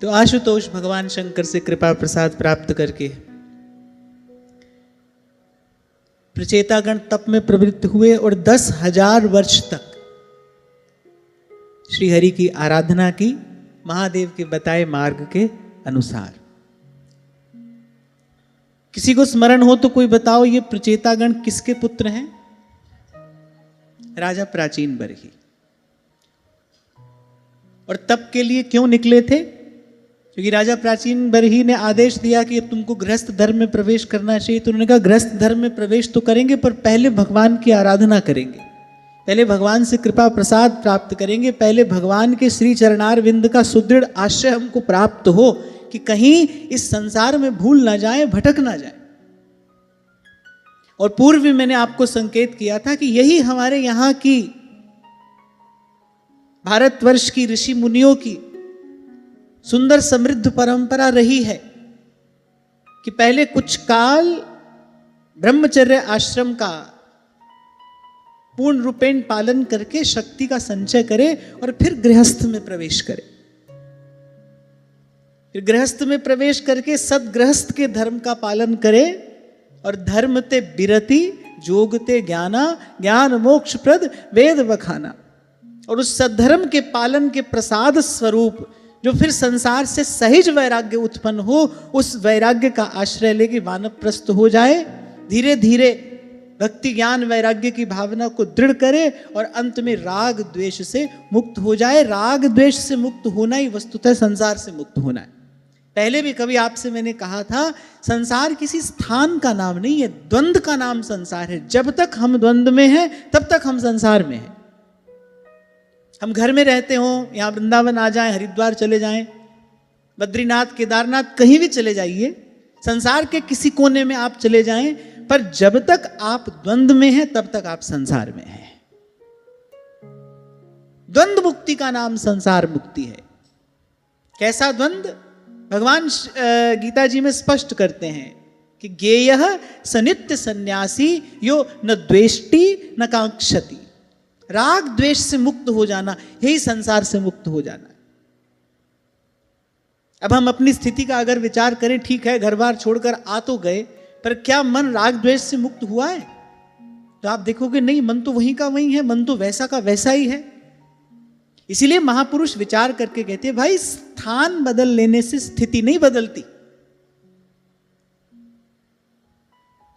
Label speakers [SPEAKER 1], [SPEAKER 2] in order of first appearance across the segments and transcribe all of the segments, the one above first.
[SPEAKER 1] तो आशुतोष भगवान शंकर से कृपा प्रसाद प्राप्त करके प्रचेतागण तप में प्रवृत्त हुए और 10,000 वर्ष तक श्री हरि की आराधना की, महादेव के बताए मार्ग के अनुसार। किसी को स्मरण हो तो कोई बताओ, ये प्रचेतागण किसके पुत्र हैं? राजा प्राचीन बरही। और तप के लिए क्यों निकले थे? क्योंकि राजा प्राचीन बरही ने आदेश दिया कि अब तुमको गृहस्थ धर्म में प्रवेश करना चाहिए। तो उन्होंने कहा गृहस्थ धर्म में प्रवेश तो करेंगे, पर पहले भगवान की आराधना करेंगे, पहले भगवान से कृपा प्रसाद प्राप्त करेंगे, पहले भगवान के श्री चरणार विंद का सुदृढ़ आश्रय हमको प्राप्त हो कि कहीं इस संसार में भूल ना जाए, भटक ना जाए। और पूर्व में मैंने आपको संकेत किया था कि यही हमारे यहां की भारतवर्ष की ऋषि मुनियों की सुंदर समृद्ध परंपरा रही है कि पहले कुछ काल ब्रह्मचर्य आश्रम का पूर्ण रूपेण पालन करके शक्ति का संचय करे और फिर गृहस्थ में प्रवेश करे। फिर गृहस्थ में प्रवेश करके सदगृहस्थ के धर्म का पालन करे और धर्म ते बिरति जोगते ज्ञाना ज्ञान मोक्ष प्रद वेद बखाना। और उस सद्धर्म के पालन के प्रसाद स्वरूप जो फिर संसार से सहज वैराग्य उत्पन्न हो, उस वैराग्य का आश्रय लेके वानप्रस्थ हो जाए, धीरे धीरे भक्ति ज्ञान वैराग्य की भावना को दृढ़ करे और अंत में राग द्वेष से मुक्त हो जाए। राग द्वेष से मुक्त होना ही वस्तुतः संसार से मुक्त होना है। पहले भी कभी आपसे मैंने कहा था, संसार किसी स्थान का नाम नहीं है, द्वंद्व का नाम संसार है। जब तक हम द्वंद्व में हैं तब तक हम संसार में हैं। हम घर में रहते हों, यहाँ वृंदावन आ जाएं, हरिद्वार चले जाएं, बद्रीनाथ केदारनाथ कहीं भी चले जाइए, संसार के किसी कोने में आप चले जाएं, पर जब तक आप द्वंद्व में हैं तब तक आप संसार में हैं। द्वंद्व मुक्ति का नाम संसार मुक्ति है। कैसा द्वंद्व? भगवान गीता जी में स्पष्ट करते हैं कि ज्ञेयः सनित्य सन्यासी यो न द्वेष्टि न कांक्षति। राग द्वेष से मुक्त हो जाना, यही संसार से मुक्त हो जाना। अब हम अपनी स्थिति का अगर विचार करें, ठीक है घर बार छोड़कर आ तो गए, पर क्या मन राग द्वेष से मुक्त हुआ है? तो आप देखोगे नहीं, मन तो वहीं का वहीं है, मन तो वैसा का वैसा ही है। इसीलिए महापुरुष विचार करके कहते हैं, भाई स्थान बदल लेने से स्थिति नहीं बदलती।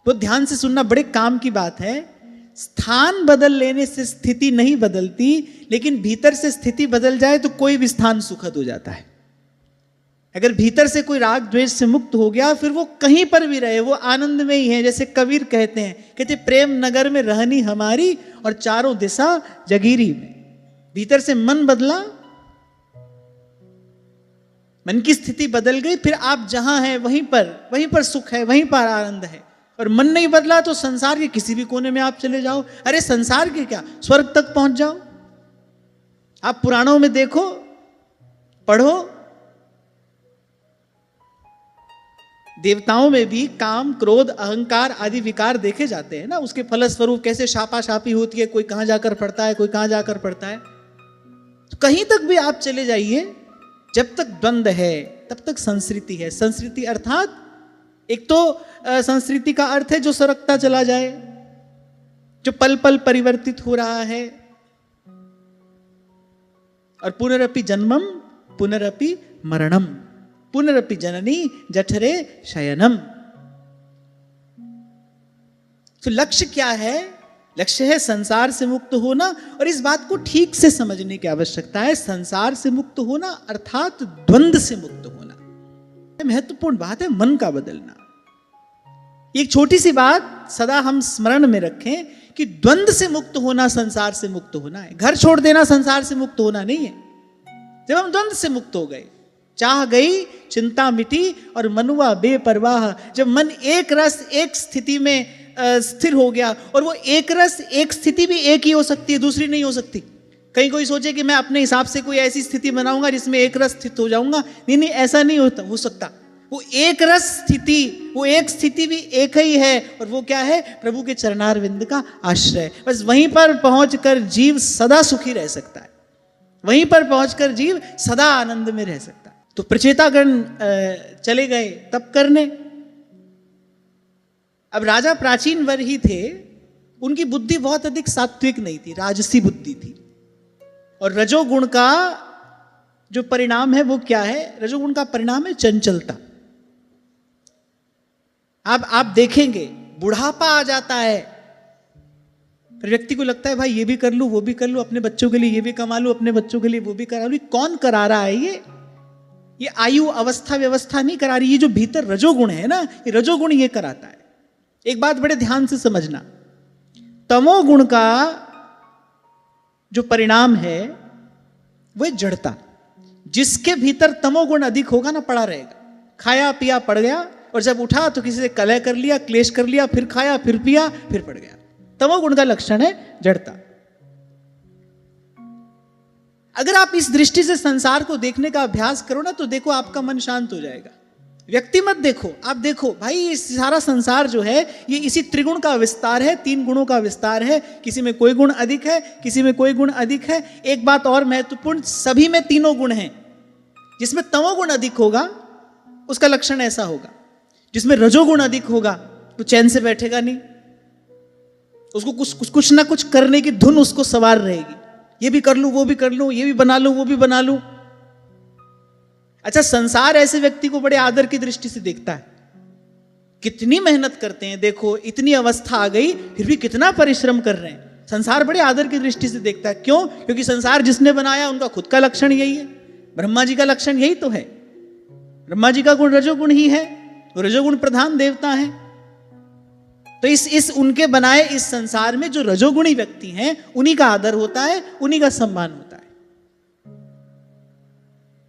[SPEAKER 1] तो ध्यान से सुनना, बड़े काम की बात है। स्थान बदल लेने से स्थिति नहीं बदलती, लेकिन भीतर से स्थिति बदल जाए तो कोई भी स्थान सुखद हो जाता है। अगर भीतर से कोई राग द्वेष से मुक्त हो गया, फिर वो कहीं पर भी रहे, वो आनंद में ही है। जैसे कबीर कहते हैं, प्रेम नगर में रहनी हमारी और चारों दिशा जगीरी में। भीतर से मन बदला, मन की स्थिति बदल गई, फिर आप जहां हैं वहीं पर सुख है, वहीं पर आनंद है। और मन नहीं बदला तो संसार के किसी भी कोने में आप चले जाओ, अरे संसार के क्या, स्वर्ग तक पहुंच जाओ। आप पुराणों में देखो, पढ़ो, देवताओं में भी काम क्रोध अहंकार आदि विकार देखे जाते हैं ना। उसके फलस्वरूप कैसे शापा शापी होती है, कोई कहां जाकर पड़ता है, कोई कहां जाकर पड़ता है। तो कहीं तक भी आप चले जाइए, जब तक द्वंद्व है तब तक संस्कृति है। संस्कृति अर्थात एक तो संस्कृति का अर्थ है जो सरकता चला जाए, जो पल पल परिवर्तित हो रहा है। और पुनरपि जन्मम पुनरपि मरणम पुनरपि जननी जठरे शयनम। तो लक्ष्य क्या है? लक्ष्य है संसार से मुक्त होना। और इस बात को ठीक से समझने की आवश्यकता है। संसार से मुक्त होना अर्थात द्वंद्व से मुक्त होना। महत्वपूर्ण बात है मन का बदलना। एक छोटी सी बात सदा हम स्मरण में रखें कि द्वंद्व से मुक्त होना संसार से मुक्त होना है। घर छोड़ देना संसार से मुक्त होना नहीं है। जब हम द्वंद्व से मुक्त हो गए, चाह गई चिंता मिटी और मनुआ बेपरवाह। जब मन एक रस एक स्थिति में स्थिर हो गया, और वो एक रस एक स्थिति भी एक ही हो सकती है, दूसरी नहीं हो सकती। कहीं कोई सोचे कि मैं अपने हिसाब से कोई ऐसी स्थिति बनाऊंगा जिसमें एक रस स्थित हो जाऊंगा, नहीं, ऐसा नहीं हो सकता। वो एक रस स्थिति, वो एक स्थिति भी एक ही है, और वो क्या है? प्रभु के चरणारविंद का आश्रय। बस वहीं पर पहुंचकर जीव सदा सुखी रह सकता है, वहीं पर पहुंचकर जीव सदा आनंद में रह सकता है। तो प्रचेतागण चले गए तप करने। अब राजा प्राचीन वर ही थे, उनकी बुद्धि बहुत अधिक सात्विक नहीं थी, राजसी बुद्धि थी। और रजोगुण का जो परिणाम है वो क्या है? रजोगुण का परिणाम है चंचलता। अब आप देखेंगे बुढ़ापा आ जाता है, फिर व्यक्ति को लगता है भाई ये भी कर लूं, वो भी कर लूं, अपने बच्चों के लिए ये भी कमा लूं, अपने बच्चों के लिए वो भी करा लूं। कौन करा रहा है ये आयु अवस्था व्यवस्था नहीं करा रही, ये जो भीतर रजोगुण है ना, ये रजोगुण ये कराता है। एक बात बड़े ध्यान से समझना, तमोगुण का जो परिणाम है वो जड़ता। जिसके भीतर तमोगुण अधिक होगा ना, पड़ा रहेगा, खाया पिया पड़ गया, और जब उठा तो किसी से कलह कर लिया, क्लेश कर लिया, फिर खाया फिर पिया फिर पड़ गया। तमोगुण का लक्षण है जड़ता। अगर आप इस दृष्टि से संसार को देखने का अभ्यास करो ना, तो देखो आपका मन शांत हो जाएगा। व्यक्ति मत देखो, आप देखो भाई ये सारा संसार जो है ये इसी त्रिगुण का विस्तार है, 3 गुणों का विस्तार है। किसी में कोई गुण अधिक है, किसी में कोई गुण अधिक है। एक बात और महत्वपूर्ण, सभी में तीनों गुण हैं। जिसमें तमोगुण अधिक होगा उसका लक्षण ऐसा होगा, जिसमें रजोगुण अधिक होगा तो चैन से बैठेगा नहीं, उसको कुछ ना कुछ करने की धुन उसको सवार रहेगी। ये भी कर लूं, वो भी कर लूं, ये भी बना लूं, वो भी बना लूं। अच्छा, संसार ऐसे व्यक्ति को बड़े आदर की दृष्टि से देखता है। कितनी मेहनत करते हैं, देखो इतनी अवस्था आ गई फिर भी कितना परिश्रम कर रहे हैं। संसार बड़े आदर की दृष्टि से देखता है। क्यों? क्योंकि संसार जिसने बनाया उनका खुद का लक्षण यही है। ब्रह्मा जी का लक्षण यही तो है। ब्रह्मा जी का गुण रजोगुण ही है, वो रजोगुण प्रधान देवता है। तो इस उनके बनाए इस संसार में जो रजोगुणी व्यक्ति हैं उन्हीं का आदर होता है, उन्हीं का सम्मान होता है।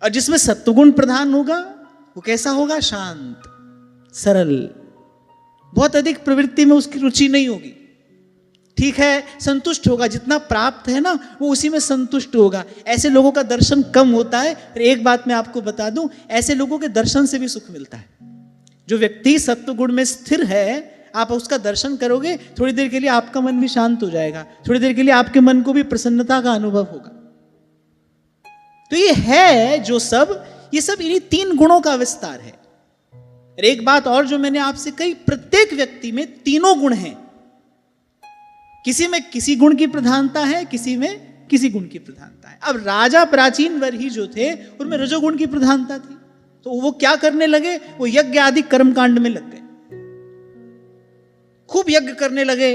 [SPEAKER 1] और जिसमें सत्वगुण प्रधान होगा वो कैसा होगा? शांत, सरल, बहुत अधिक प्रवृत्ति में उसकी रुचि नहीं होगी। ठीक है, संतुष्ट होगा, जितना प्राप्त है ना वो उसी में संतुष्ट होगा। ऐसे लोगों का दर्शन कम होता है। फिर एक बात मैं आपको बता दूं, ऐसे लोगों के दर्शन से भी सुख मिलता है। जो व्यक्ति सत्वगुण में स्थिर है, आप उसका दर्शन करोगे, थोड़ी देर के लिए आपका मन भी शांत हो जाएगा, थोड़ी देर के लिए आपके मन को भी प्रसन्नता का अनुभव होगा। तो ये है जो सब, ये सब इन्हीं 3 गुणों का विस्तार है। और एक बात और जो मैंने आपसे कही, प्रत्येक व्यक्ति में तीनों गुण हैं। किसी में किसी गुण की प्रधानता है, किसी में किसी गुण की प्रधानता है। अब राजा प्राचीन वर ही जो थे उनमें रजोगुण की प्रधानता थी, तो वो क्या करने लगे? वो यज्ञ आदि कर्मकांड में लग गए, खूब यज्ञ करने लगे।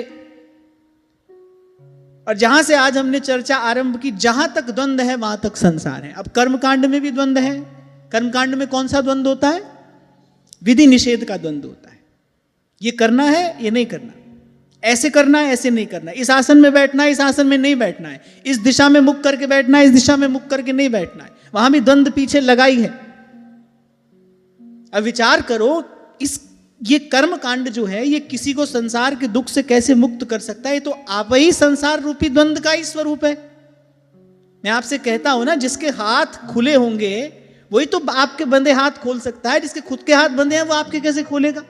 [SPEAKER 1] और जहां से आज हमने चर्चा आरंभ की, जहां तक द्वंद्व है वहां तक संसार है। अब कर्मकांड में भी द्वंद्व है। कर्मकांड में कौन सा द्वंद्व होता है? विधि निषेध का द्वंद्व होता है। ये करना है, ये नहीं करना, ऐसे करना है, ऐसे नहीं करना, इस आसन में बैठना है, इस आसन में नहीं बैठना है, इस दिशा में मुख करके बैठना है, इस दिशा में मुख करके नहीं बैठना है। वहां भी द्वंद्व पीछे लगाई है। अब विचार करो, ये कर्म कांड जो है ये किसी को संसार के दुख से कैसे मुक्त कर सकता है? ये तो आप ही संसार रूपी द्वंद्व का ही स्वरूप है। मैं आपसे कहता हूं ना, जिसके हाथ खुले होंगे वही तो आपके बंधे हाथ खोल सकता है। जिसके खुद के हाथ बंधे हैं वो आपके कैसे खोलेगा?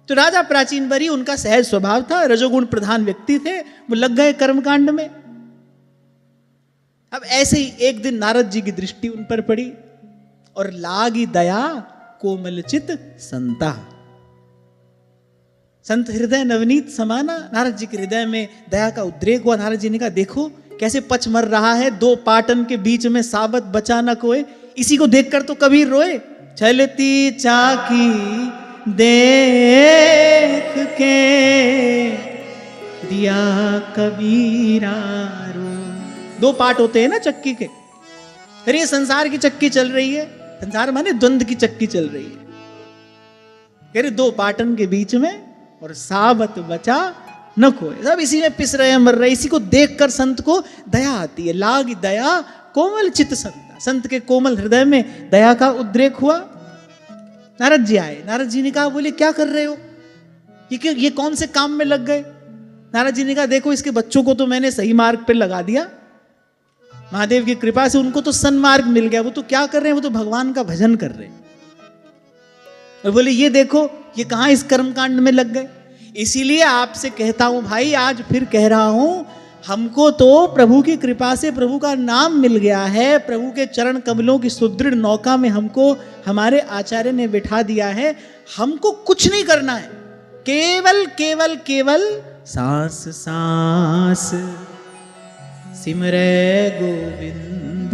[SPEAKER 1] तो राजा प्राचीन वरी, उनका सहज स्वभाव था, रजोगुण प्रधान व्यक्ति थे, वो लग गए कर्मकांड में। अब ऐसे ही एक दिन नारद जी की दृष्टि उन पर पड़ी और लागी दया कोमलचित संता। संत हृदय नवनीत समाना। नारद जी के हृदय में दया का उद्रेक हुआ। नारद जी ने कहा, देखो कैसे पच मर रहा है, 2 पाटन के बीच में साबत बचा न कोई। इसी को देखकर तो कबीर रोए, चलती चाकी देख के दिया कबीरा रो। 2 पाट होते हैं ना चक्की के। फिर ये संसार की चक्की चल रही है, संसार माने द्वंद्व की चक्की चल रही है। कह रहे 2 पाटन के बीच में और साबत बचा न कोई, सब इसी में पिस रहे हैं, मर रहे। इसी को देखकर संत को दया आती है। लाग दया कोमल चित संता। संत के कोमल हृदय में दया का उद्रेक हुआ। नारद जी आए। नारद जी ने कहा, बोले क्या कर रहे हो? ये कौन से काम में लग गए? नारद जी ने कहा, देखो इसके बच्चों को तो मैंने सही मार्ग पर लगा दिया, महादेव की कृपा से उनको तो सन्मार्ग मिल गया। वो तो क्या कर रहे हैं? वो तो भगवान का भजन कर रहे हैं। और बोले ये देखो ये कहां इस कर्मकांड में लग गए। इसीलिए आपसे कहता हूं भाई, आज फिर कह रहा हूं, हमको तो प्रभु की कृपा से प्रभु का नाम मिल गया है, प्रभु के चरण कमलों की सुदृढ़ नौका में हमको हमारे आचार्य ने बिठा दिया है। हमको कुछ नहीं करना है, केवल केवल केवल सांस सांस सिमरे गोविंद।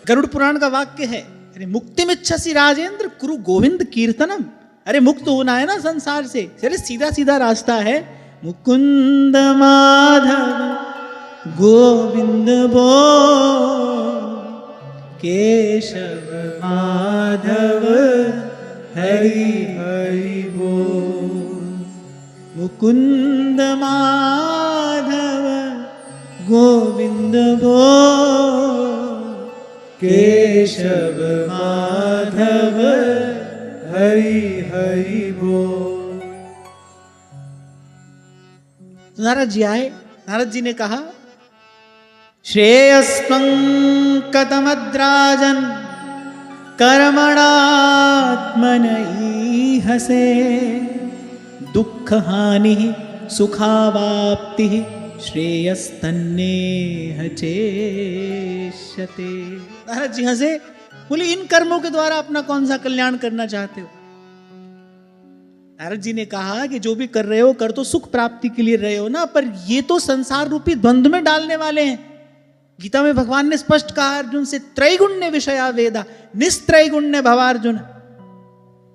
[SPEAKER 1] गरुड़ पुराण का वाक्य है, अरे मुक्तिमिच्छसि राजेंद्र कुरु गोविंद कीर्तनम। अरे मुक्त होना है ना संसार से, चले सीधा सीधा रास्ता है, मुकुंद माधव गोविंद बो, केशव माधव हरि हरि बो। मुकुंद माधव गोविंद बो, केशव माधव हरि हरि बो। नारद जी आए, नारद जी ने कहा, श्रेयस्त्वं कथमद्राजन् कर्मणात्मनैहसे, दुःख हानि सुखावाप्ति श्रेयस्तन्नेह चेष्यते। नारद जी हंसे, बोले इन कर्मों के द्वारा अपना कौन सा कल्याण करना चाहते हो? नारद जी ने कहा कि जो भी कर रहे हो कर तो सुख प्राप्ति के लिए रहे हो ना, पर ये तो संसार रूपी द्वंद्व में डालने वाले हैं। गीता में भगवान ने स्पष्ट कहा अर्जुन से, त्रैगुण्य विषया वेदा निस्त्रैगुण्य भवार्जुन।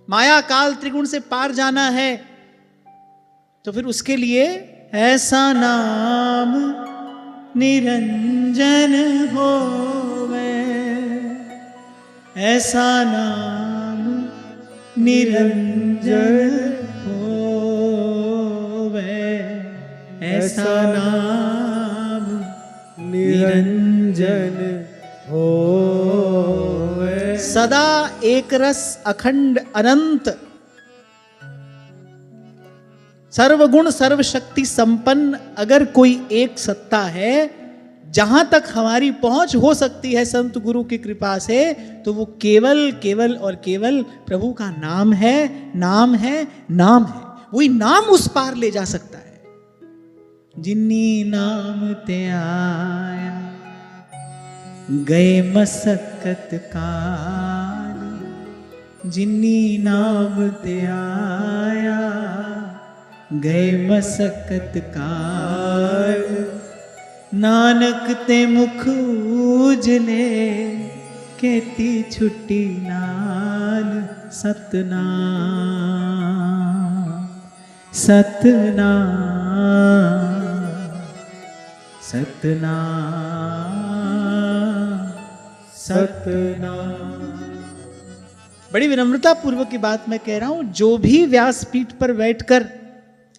[SPEAKER 1] माया काल त्रिगुण से पार जाना है तो फिर उसके लिए ऐसा नाम निरंजन होवे, ऐसा नाम निरंजन होवे, ऐसा नाम निरंजन होवे। सदा एक रस अखंड अनंत, सर्वगुण सर्वशक्ति संपन्न अगर कोई एक सत्ता है जहां तक हमारी पहुंच हो सकती है संत गुरु की कृपा से, तो वो केवल केवल और केवल प्रभु का नाम है, नाम है, नाम है। वही नाम उस पार ले जा सकता है। जिन्नी नाम ते आया गए मसक्कत काल, जिन्नी नाम ते आया गए मसक्कत काल, नानक ते मुख उजले कहती छुट्टी नाल, सतनाम सतनाम सतनाम सतनाम। बड़ी विनम्रता पूर्वक की बात मैं कह रहा हूं, जो भी व्यासपीठ पर बैठकर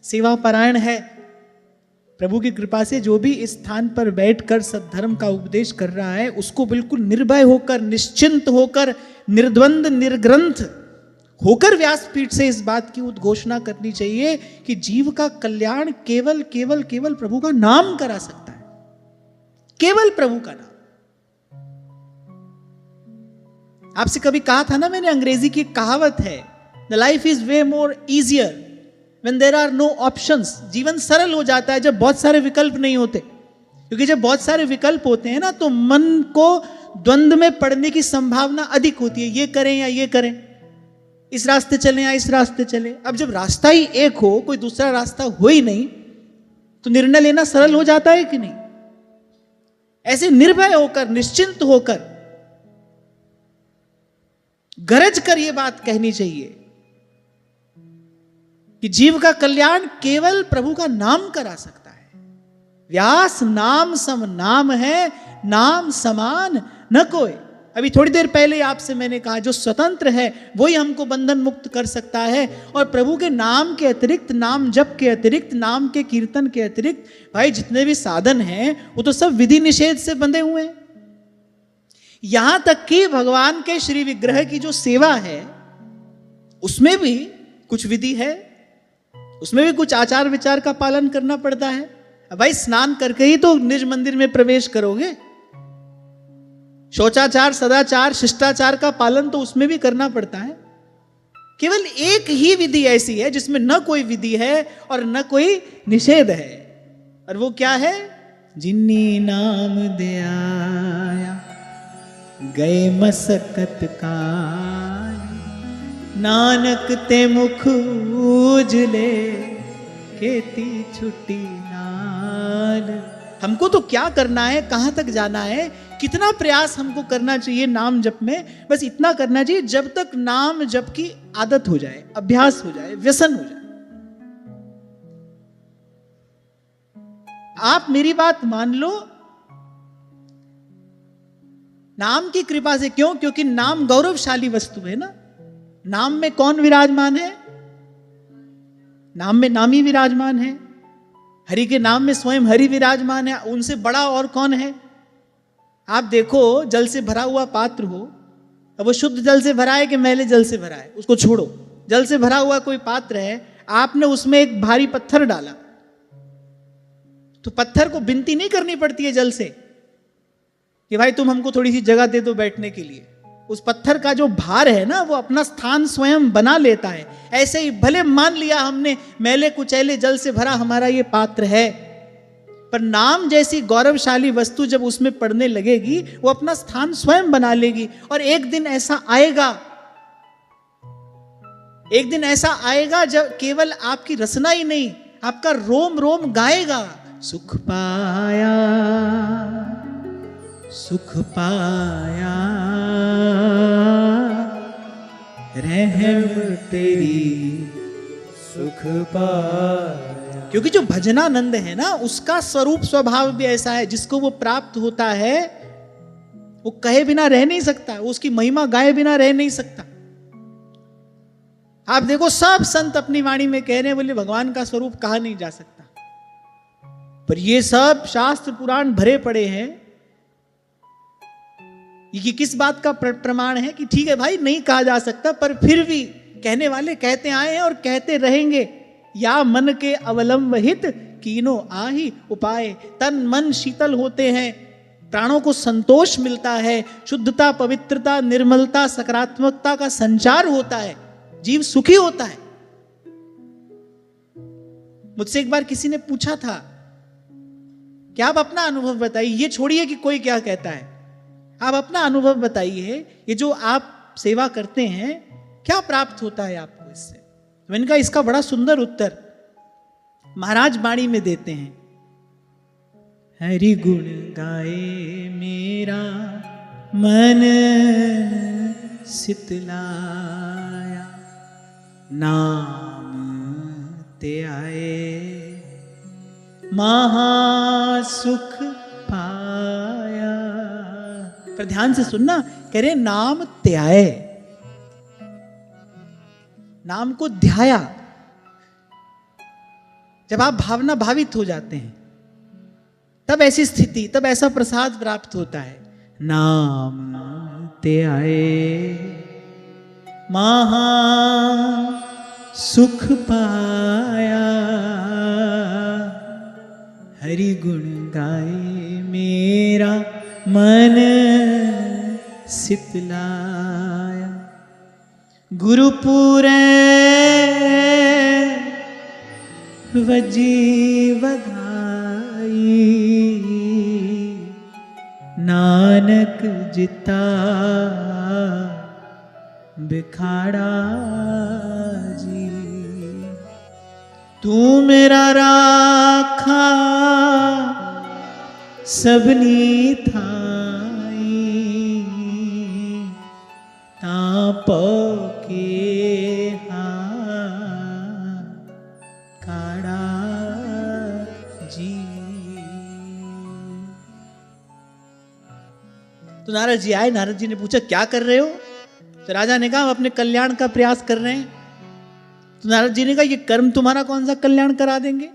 [SPEAKER 1] सेवा परायण है, प्रभु की कृपा से जो भी इस स्थान पर बैठकर सद्धर्म का उपदेश कर रहा है, उसको बिल्कुल निर्भय होकर, निश्चिंत होकर, निर्द्वंद निर्ग्रंथ होकर व्यासपीठ से इस बात की उद्घोषणा करनी चाहिए कि जीव का कल्याण केवल केवल केवल प्रभु का नाम करा सकता है, केवल प्रभु का नाम। आपसे कभी कहा था ना मैंने, अंग्रेजी की कहावत है, the life is way more easier when there are no options। जीवन सरल हो जाता है जब बहुत सारे विकल्प नहीं होते, क्योंकि जब बहुत सारे विकल्प होते हैं ना तो मन को द्वंद्व में पड़ने की संभावना अधिक होती है, ये करें या ये करें, इस रास्ते चलें या इस रास्ते चलें। अब जब रास्ता ही एक हो, कोई दूसरा रास्ता हो ही नहीं, तो निर्णय लेना सरल हो जाता है कि नहीं? ऐसे निर्भय होकर, निश्चिंत होकर, गरज कर ये बात कहनी चाहिए कि जीव का कल्याण केवल प्रभु का नाम करा सकता है। व्यास नाम सम नाम है, नाम समान न कोई। अभी थोड़ी देर पहले आपसे मैंने कहा, जो स्वतंत्र है वही हमको बंधन मुक्त कर सकता है। और प्रभु के नाम के अतिरिक्त, नाम जप के अतिरिक्त, नाम के कीर्तन के अतिरिक्त भाई जितने भी साधन हैं वो तो सब विधि निषेध से बंधे हुए हैं। यहां तक कि भगवान के श्री विग्रह की जो सेवा है उसमें भी कुछ विधि है, उसमें भी कुछ आचार विचार का पालन करना पड़ता है। भाई स्नान करके ही तो निज मंदिर में प्रवेश करोगे, शौचाचार, सदाचार, शिष्टाचार का पालन तो उसमें भी करना पड़ता है। केवल एक ही विधि ऐसी है जिसमें न कोई विधि है और न कोई निषेध है, और वो क्या है? जिन्नी नाम दे आया गए मसकत काल, नानक ते मुख उजले खेती छुट्टी नाल। हमको तो क्या करना है, कहां तक जाना है, कितना प्रयास हमको करना चाहिए नाम जप में? बस इतना करना चाहिए जब तक नाम जप की आदत हो जाए, अभ्यास हो जाए, व्यसन हो जाए। आप मेरी बात मान लो, नाम की कृपा से। क्यों? क्योंकि नाम गौरवशाली वस्तु है ना। नाम में कौन विराजमान है? नाम में नामी विराजमान है। हरि के नाम में स्वयं हरि विराजमान है। उनसे बड़ा और कौन है? आप देखो, जल से भरा हुआ पात्र हो, अब वो शुद्ध जल से भरा है कि मैले जल से भरा है, उसको छोड़ो। जल से भरा हुआ कोई पात्र है, आपने उसमें एक भारी पत्थर डाला, तो पत्थर को विनती नहीं करनी पड़ती है जल से कि भाई तुम हमको थोड़ी सी जगह दे दो बैठने के लिए। उस पत्थर का जो भार है ना, वो अपना स्थान स्वयं बना लेता है। ऐसे ही भले मान लिया हमने मैले कुचैले जल से भरा हमारा ये पात्र है, पर नाम जैसी गौरवशाली वस्तु जब उसमें पड़ने लगेगी, वो अपना स्थान स्वयं बना लेगी। और एक दिन ऐसा आएगा, एक दिन ऐसा आएगा जब केवल आपकी रसना ही नहीं, आपका रोम रोम गाएगा, सुख पाया सुख पाया रहम तेरी सुख पाया। क्योंकि जो भजनानंद है ना, उसका स्वरूप स्वभाव भी ऐसा है, जिसको वो प्राप्त होता है वो कहे बिना रह नहीं सकता, वो उसकी महिमा गाए बिना रह नहीं सकता। आप देखो, सब संत अपनी वाणी में कह रहे हैं, बोले भगवान का स्वरूप कहा नहीं जा सकता, पर ये सब शास्त्र पुराण भरे पड़े हैं। ये किस बात का प्रमाण है कि ठीक है भाई, नहीं कहा जा सकता, पर फिर भी कहने वाले कहते आए हैं और कहते रहेंगे। या मन के अवलंबित कीनो आही उपाय, तन मन शीतल होते हैं, प्राणों को संतोष मिलता है, शुद्धता, पवित्रता, निर्मलता, सकारात्मकता का संचार होता है, जीव सुखी होता है। मुझसे एक बार किसी ने पूछा था कि आप अपना अनुभव बताइए, ये छोड़िए कि कोई क्या कहता है, आप अपना अनुभव बताइए, ये जो आप सेवा करते हैं क्या प्राप्त होता है आपको इससे? तो इनका इसका बड़ा सुंदर उत्तर महाराज वाणी में देते हैं। हरि गुण गाए मेरा मन सितलाया, नाम ते आए महासुख पाया। पर ध्यान से सुनना, कह रहे नाम त्याए, नाम को ध्याया। जब आप भावना भावित हो जाते हैं, तब ऐसी स्थिति, तब ऐसा प्रसाद प्राप्त होता है। नाम त्याए महा सुख पाया, हरि गुण गाए मेरा मन सितलाया। गुरुपुरे वजी वधाई, नानक जिता बिखाड़ा जी। तू मेरा राखा सबनी थाई, ताप के काड़ा जी। तो नारद जी आए, नारद जी ने पूछा क्या कर रहे हो? तो राजा ने कहा हम अपने कल्याण का प्रयास कर रहे हैं। तो नारद जी ने कहा ये कर्म तुम्हारा कौन सा कल्याण करा देंगे?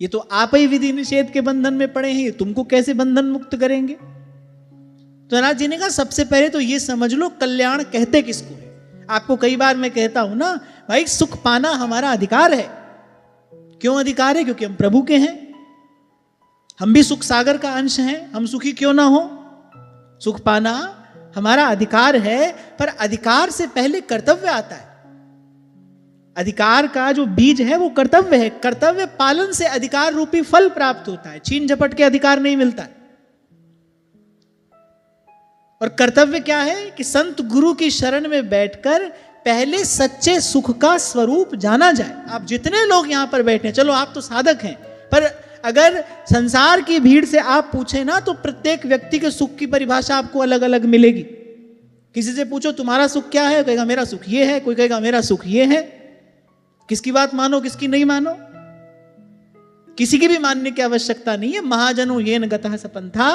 [SPEAKER 1] ये तो आप ही विधि निषेध के बंधन में पड़े हैं, ये तुमको कैसे बंधन मुक्त करेंगे? तो नारद जी ने कहा सबसे पहले तो ये समझ लो कल्याण कहते किसको है। आपको कई बार मैं कहता हूं ना भाई, सुख पाना हमारा अधिकार है। क्यों अधिकार है? क्योंकि हम प्रभु के हैं, हम भी सुख सागर का अंश हैं, हम सुखी क्यों ना हो? सुख पाना हमारा अधिकार है, पर अधिकार से पहले कर्तव्य आता है। अधिकार का जो बीज है वो कर्तव्य है, कर्तव्य पालन से अधिकार रूपी फल प्राप्त होता है, छीन झपट के अधिकार नहीं मिलता है। और कर्तव्य क्या है कि संत गुरु की शरण में बैठकर पहले सच्चे सुख का स्वरूप जाना जाए। आप जितने लोग यहां पर बैठे हैं, चलो आप तो साधक हैं, पर अगर संसार की भीड़ से आप पूछे ना तो प्रत्येक व्यक्ति के सुख की परिभाषा आपको अलग अलग मिलेगी। किसी से पूछो तुम्हारा सुख क्या है, कहेगा मेरा सुख ये है, कोई कहेगा मेरा सुख ये है। किसकी बात मानो किसकी नहीं मानो, किसी की भी मानने की आवश्यकता नहीं है। महाजनों ये न गतः सपंथा,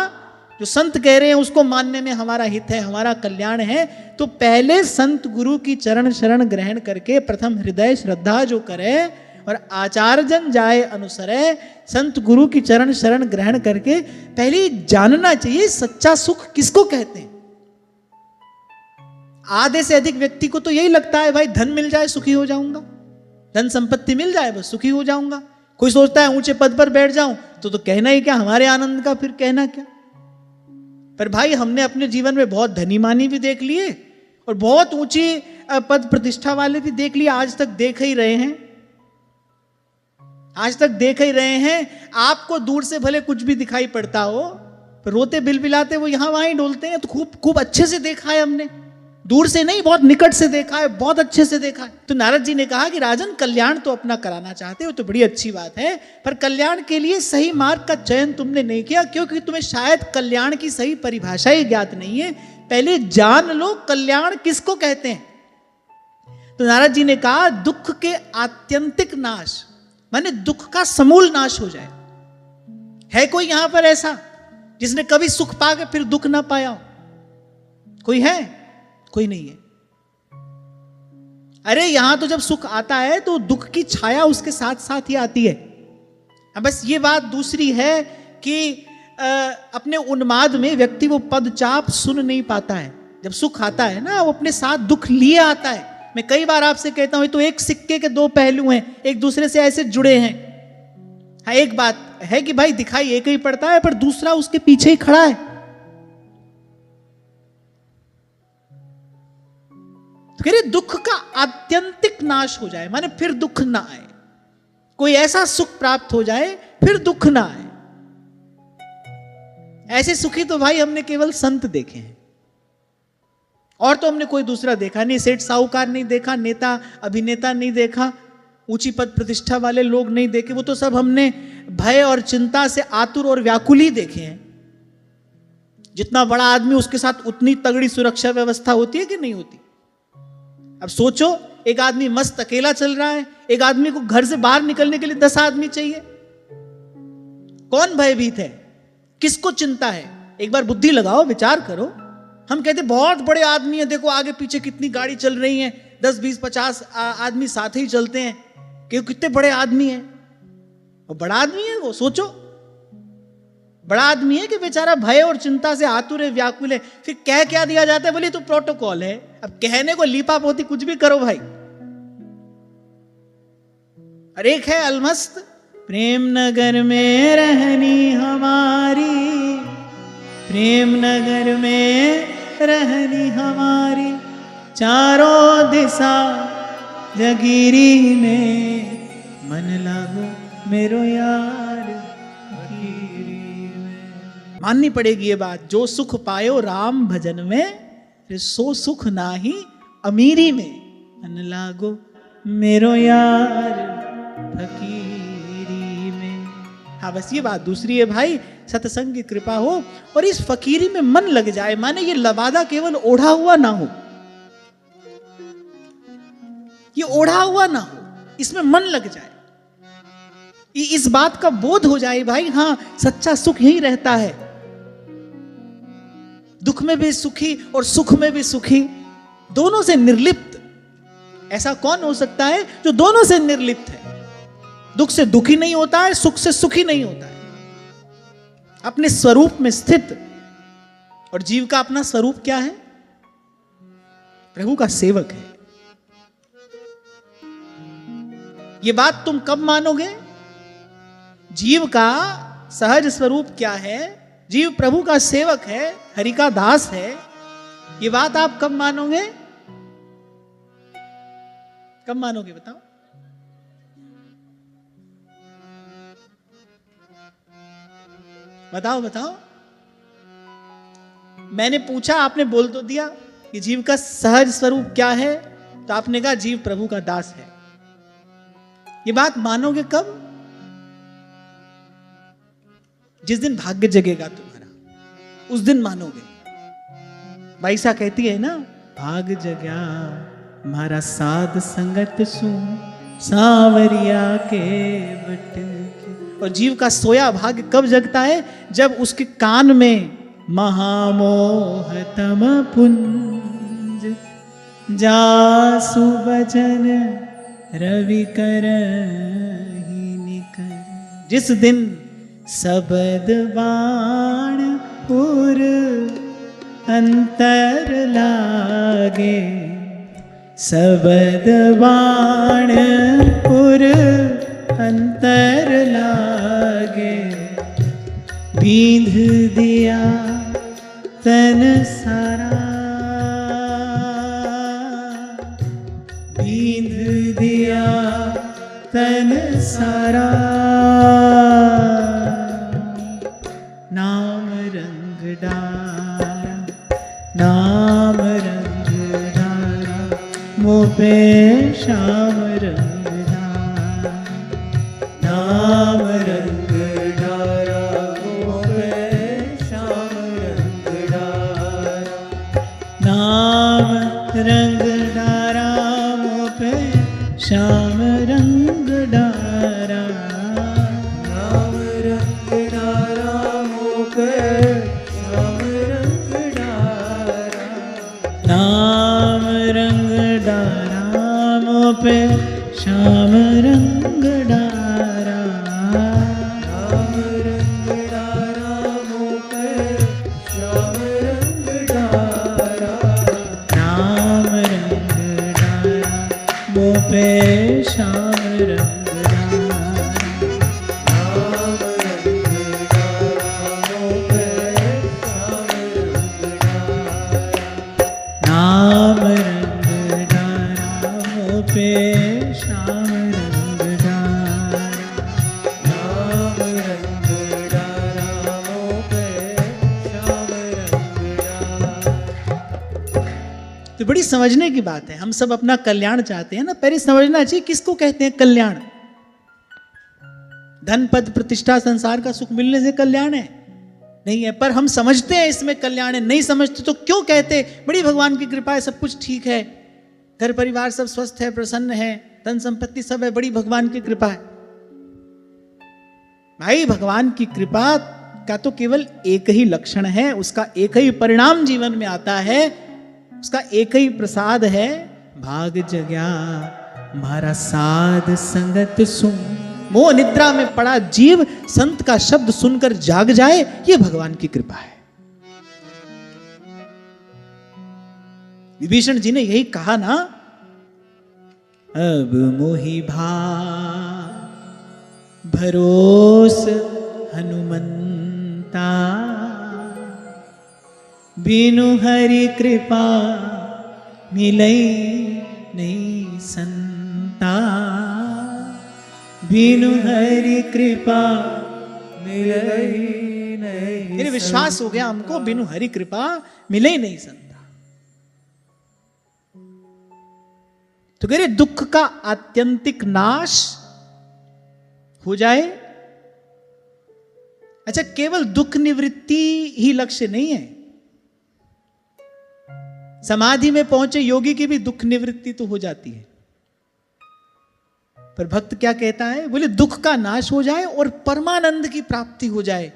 [SPEAKER 1] जो संत कह रहे हैं उसको मानने में हमारा हित है, हमारा कल्याण है। तो पहले संत गुरु की चरण शरण ग्रहण करके प्रथम हृदय श्रद्धा जो करे और आचार्यजन जाए अनुसरे, संत गुरु की चरण शरण ग्रहण करके पहले जानना चाहिए सच्चा सुख किसको कहते हैं। आधे से अधिक व्यक्ति को तो यही लगता है भाई धन मिल जाए सुखी हो जाऊंगा, धन संपत्ति मिल जाए बस सुखी हो जाऊंगा। कोई सोचता है ऊंचे पद पर बैठ जाऊं तो कहना ही क्या, हमारे आनंद का फिर कहना क्या। पर भाई हमने अपने जीवन में बहुत धनी मानी भी देख लिए और बहुत ऊंची पद प्रतिष्ठा वाले भी देख लिए, आज तक देख ही रहे हैं, आज तक देख ही रहे हैं। आपको दूर से भले कुछ भी दिखाई पड़ता हो, पर रोते बिलबिलाते वो यहां वहां ही डोलते हैं, तो खूब खूब अच्छे से देखा है हमने, दूर से नहीं बहुत निकट से देखा है, बहुत अच्छे से देखा है। तो नारद जी ने कहा कि राजन कल्याण तो अपना कराना चाहते हो तो बड़ी अच्छी बात है, पर कल्याण के लिए सही मार्ग का चयन तुमने नहीं किया, क्योंकि तुम्हें शायद कल्याण की सही परिभाषा ही ज्ञात नहीं है। पहले जान लो कल्याण किसको कहते हैं। तो नारद जी ने कहा दुख के आत्यंतिक नाश, माने दुख का समूल नाश हो जाए। है कोई यहां पर ऐसा जिसने कभी सुख पाके फिर दुख ना पाया हो? कोई है? कोई नहीं है। अरे यहां तो जब सुख आता है तो दुख की छाया उसके साथ साथ ही आती है। अब बस ये बात दूसरी है कि अपने उन्माद में व्यक्ति वो पदचाप सुन नहीं पाता है। जब सुख आता है ना वो अपने साथ दुख लिए आता है। मैं कई बार आपसे कहता हूं तो एक सिक्के के दो पहलू हैं, एक दूसरे से ऐसे जुड़े हैं। हाँ एक बात है कि भाई दिखाई एक ही पड़ता है पर दूसरा उसके पीछे ही खड़ा है। तो दुख का आत्यंतिक नाश हो जाए, माने फिर दुख ना आए, कोई ऐसा सुख प्राप्त हो जाए फिर दुख ना आए। ऐसे सुखी तो भाई हमने केवल संत देखे हैं, और तो हमने कोई दूसरा देखा नहीं। सेठ साहूकार नहीं देखा, नेता अभिनेता नहीं देखा, ऊंची पद प्रतिष्ठा वाले लोग नहीं देखे। वो तो सब हमने भय और चिंता से आतुर और व्याकुल ही देखे हैं। जितना बड़ा आदमी उसके साथ उतनी तगड़ी सुरक्षा व्यवस्था होती है कि नहीं होती। अब सोचो एक आदमी मस्त अकेला चल रहा है, एक आदमी को घर से बाहर निकलने के लिए 10 आदमी चाहिए। कौन भयभीत है, किसको चिंता है? एक बार बुद्धि लगाओ, विचार करो। हम कहते बहुत बड़े आदमी हैं, देखो आगे पीछे कितनी गाड़ी चल रही है, 10 20 50 आदमी साथ ही चलते हैं, क्योंकि कितने बड़े आदमी हैं। वो बड़ा आदमी है, वो सोचो बड़ा आदमी है कि बेचारा भय और चिंता से आतुर है, व्याकुल है। फिर कह क्या दिया जाता है, बोले तो प्रोटोकॉल है। अब कहने को लीपा पोती कुछ भी करो भाई। और एक है अलमस्त, प्रेम नगर में रहनी हमारी, प्रेम नगर में रहनी हमारी, चारों दिशा जगीरी में, मन लागो मेरो यार। माननी पड़ेगी ये बात, जो सुख पायो राम भजन में, सो सुख नाही अमीरी में, मन लागो मेरो यार फकीरी में। हाँ बस ये बात दूसरी है भाई, सत्संग की कृपा हो और इस फकीरी में मन लग जाए, माने ये लबादा केवल ओढ़ा हुआ ना हो, ये ओढ़ा हुआ ना हो, इसमें मन लग जाए, इस बात का बोध हो जाए भाई हाँ सच्चा सुख यही रहता है। दुख में भी सुखी और सुख में भी सुखी, दोनों से निर्लिप्त। ऐसा कौन हो सकता है जो दोनों से निर्लिप्त है? दुख से दुखी नहीं होता है, सुख से सुखी नहीं होता है, अपने स्वरूप में स्थित। और जीव का अपना स्वरूप क्या है? प्रभु का सेवक है। ये बात तुम कब मानोगे? जीव का सहज स्वरूप क्या है? जीव प्रभु का सेवक है, हरि का दास है। ये बात आप कब मानोगे? कब मानोगे बताओ? बताओ बताओ। मैंने पूछा, आपने बोल तो दिया कि जीव का सहज स्वरूप क्या है, तो आपने कहा जीव प्रभु का दास है। ये बात मानोगे कब? जिस दिन भाग्य जगेगा तुम्हारा, उस दिन मानोगे। बाईसा कहती है ना, भाग जगा मारा साध संगत सु सांवरिया के बट के। और जीव का सोया भाग्य कब जगता है? जब उसके कान में महामोहतम पुंज जासु वचन रवि करहि निकर। जिस दिन शब्द बाण पुर अंतर लागे, शब्द बाण पुर अंतर लागे, बींध दिया तन सारा, बींध दिया तन सारा। नाम रंग डारा, नाम रंग डारा, मुँह पे श्याम रंग डारा। नाम रंग डारा, मुँह पे श्याम रंग डारा। नाम रंग डारा, मुँह पे श्याम रंग डारा। नाम रंग डारा, मुँह पे श्याम रंग डारा। नाम रंग डारा, मुँह पे श्याम रंग डारा। नाम रंग डारा, मुँह पे श्याम रंग डारा। नाम रंग डारा, मुँह पे श्याम रंग डारा। नाम रंग डारा, मुँह पे श्याम रंग डारा। नाम रंग डारा, मुँह पे श्याम रंग डारा। नाम रंग डारा, मुँह पे श्याम रंग डारा। तो बड़ी समझने की बात है। हम सब अपना कल्याण चाहते हैं ना, पहले समझना चाहिए किसको कहते हैं कल्याण। धन पद प्रतिष्ठा संसार का सुख मिलने से कल्याण है? नहीं है। पर हम समझते हैं इसमें कल्याण है, नहीं समझते तो क्यों कहते बड़ी भगवान की कृपा है, सब कुछ ठीक है, घर परिवार सब स्वस्थ है, प्रसन्न है, धन संपत्ति सब है, बड़ी भगवान की कृपा है। भाई भगवान की कृपा का तो केवल एक ही लक्षण है, उसका एक ही परिणाम जीवन में आता है, उसका एक ही प्रसाद है, भाग जग्या मारा साध संगत सुन। मोह निद्रा में पड़ा जीव संत का शब्द सुनकर जाग जाए, ये भगवान की कृपा है। विभीषण जी ने यही कहा ना, अब मोहि भा भरोस हनुमंता, बिनु हरि कृपा मिलई नहीं संता। बिनु हरि कृपा मिलई नहीं। मेरे विश्वास हो गया हमको, बिनु हरि कृपा मिले ही नहीं संता। तो कह रहे दुख का आत्यंतिक नाश हो जाए। अच्छा, केवल दुख निवृत्ति ही लक्ष्य नहीं है। समाधि में पहुंचे योगी की भी दुख निवृत्ति तो हो जाती है, पर भक्त क्या कहता है? बोले दुख का नाश हो जाए और परमानंद की प्राप्ति हो जाए,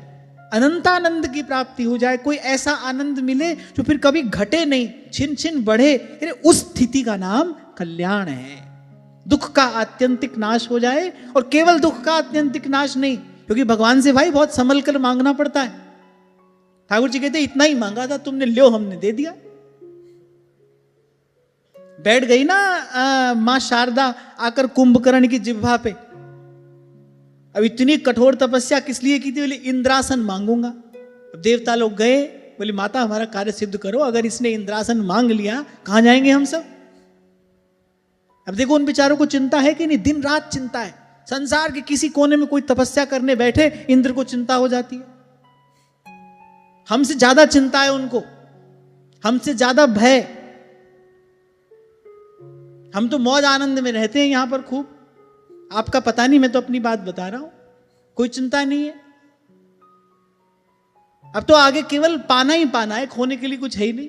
[SPEAKER 1] अनंतानंद की प्राप्ति हो जाए, कोई ऐसा आनंद मिले जो फिर कभी घटे नहीं, छिन छिन बढ़े। उस स्थिति का नाम कल्याण है। दुख का आत्यंतिक नाश हो जाए, और केवल दुख का आत्यंतिक नाश नहीं, क्योंकि भगवान से भाई बहुत संभल कर मांगना पड़ता है। ठाकुर जी कहते इतना ही मांगा था तुमने, लो हमने दे दिया। बैठ गई ना मां शारदा आकर कुंभकर्ण की जिह्वा पे। अब इतनी कठोर तपस्या किस लिए की थी? बोले इंद्रासन मांगूंगा। अब देवता लोग गए, बोले माता हमारा कार्य सिद्ध करो, अगर इसने इंद्रासन मांग लिया कहां जाएंगे हम सब? अब देखो उन बेचारों को चिंता है कि नहीं, दिन रात चिंता है। संसार के किसी कोने में कोई तपस्या करने बैठे, इंद्र को चिंता हो जाती है। हमसे ज्यादा चिंता है उनको, हमसे ज्यादा भय। हम तो मौज आनंद में रहते हैं यहां पर खूब, आपका पता नहीं, मैं तो अपनी बात बता रहा हूं, कोई चिंता नहीं है। अब तो आगे केवल पाना ही पाना है, खोने के लिए कुछ है ही नहीं,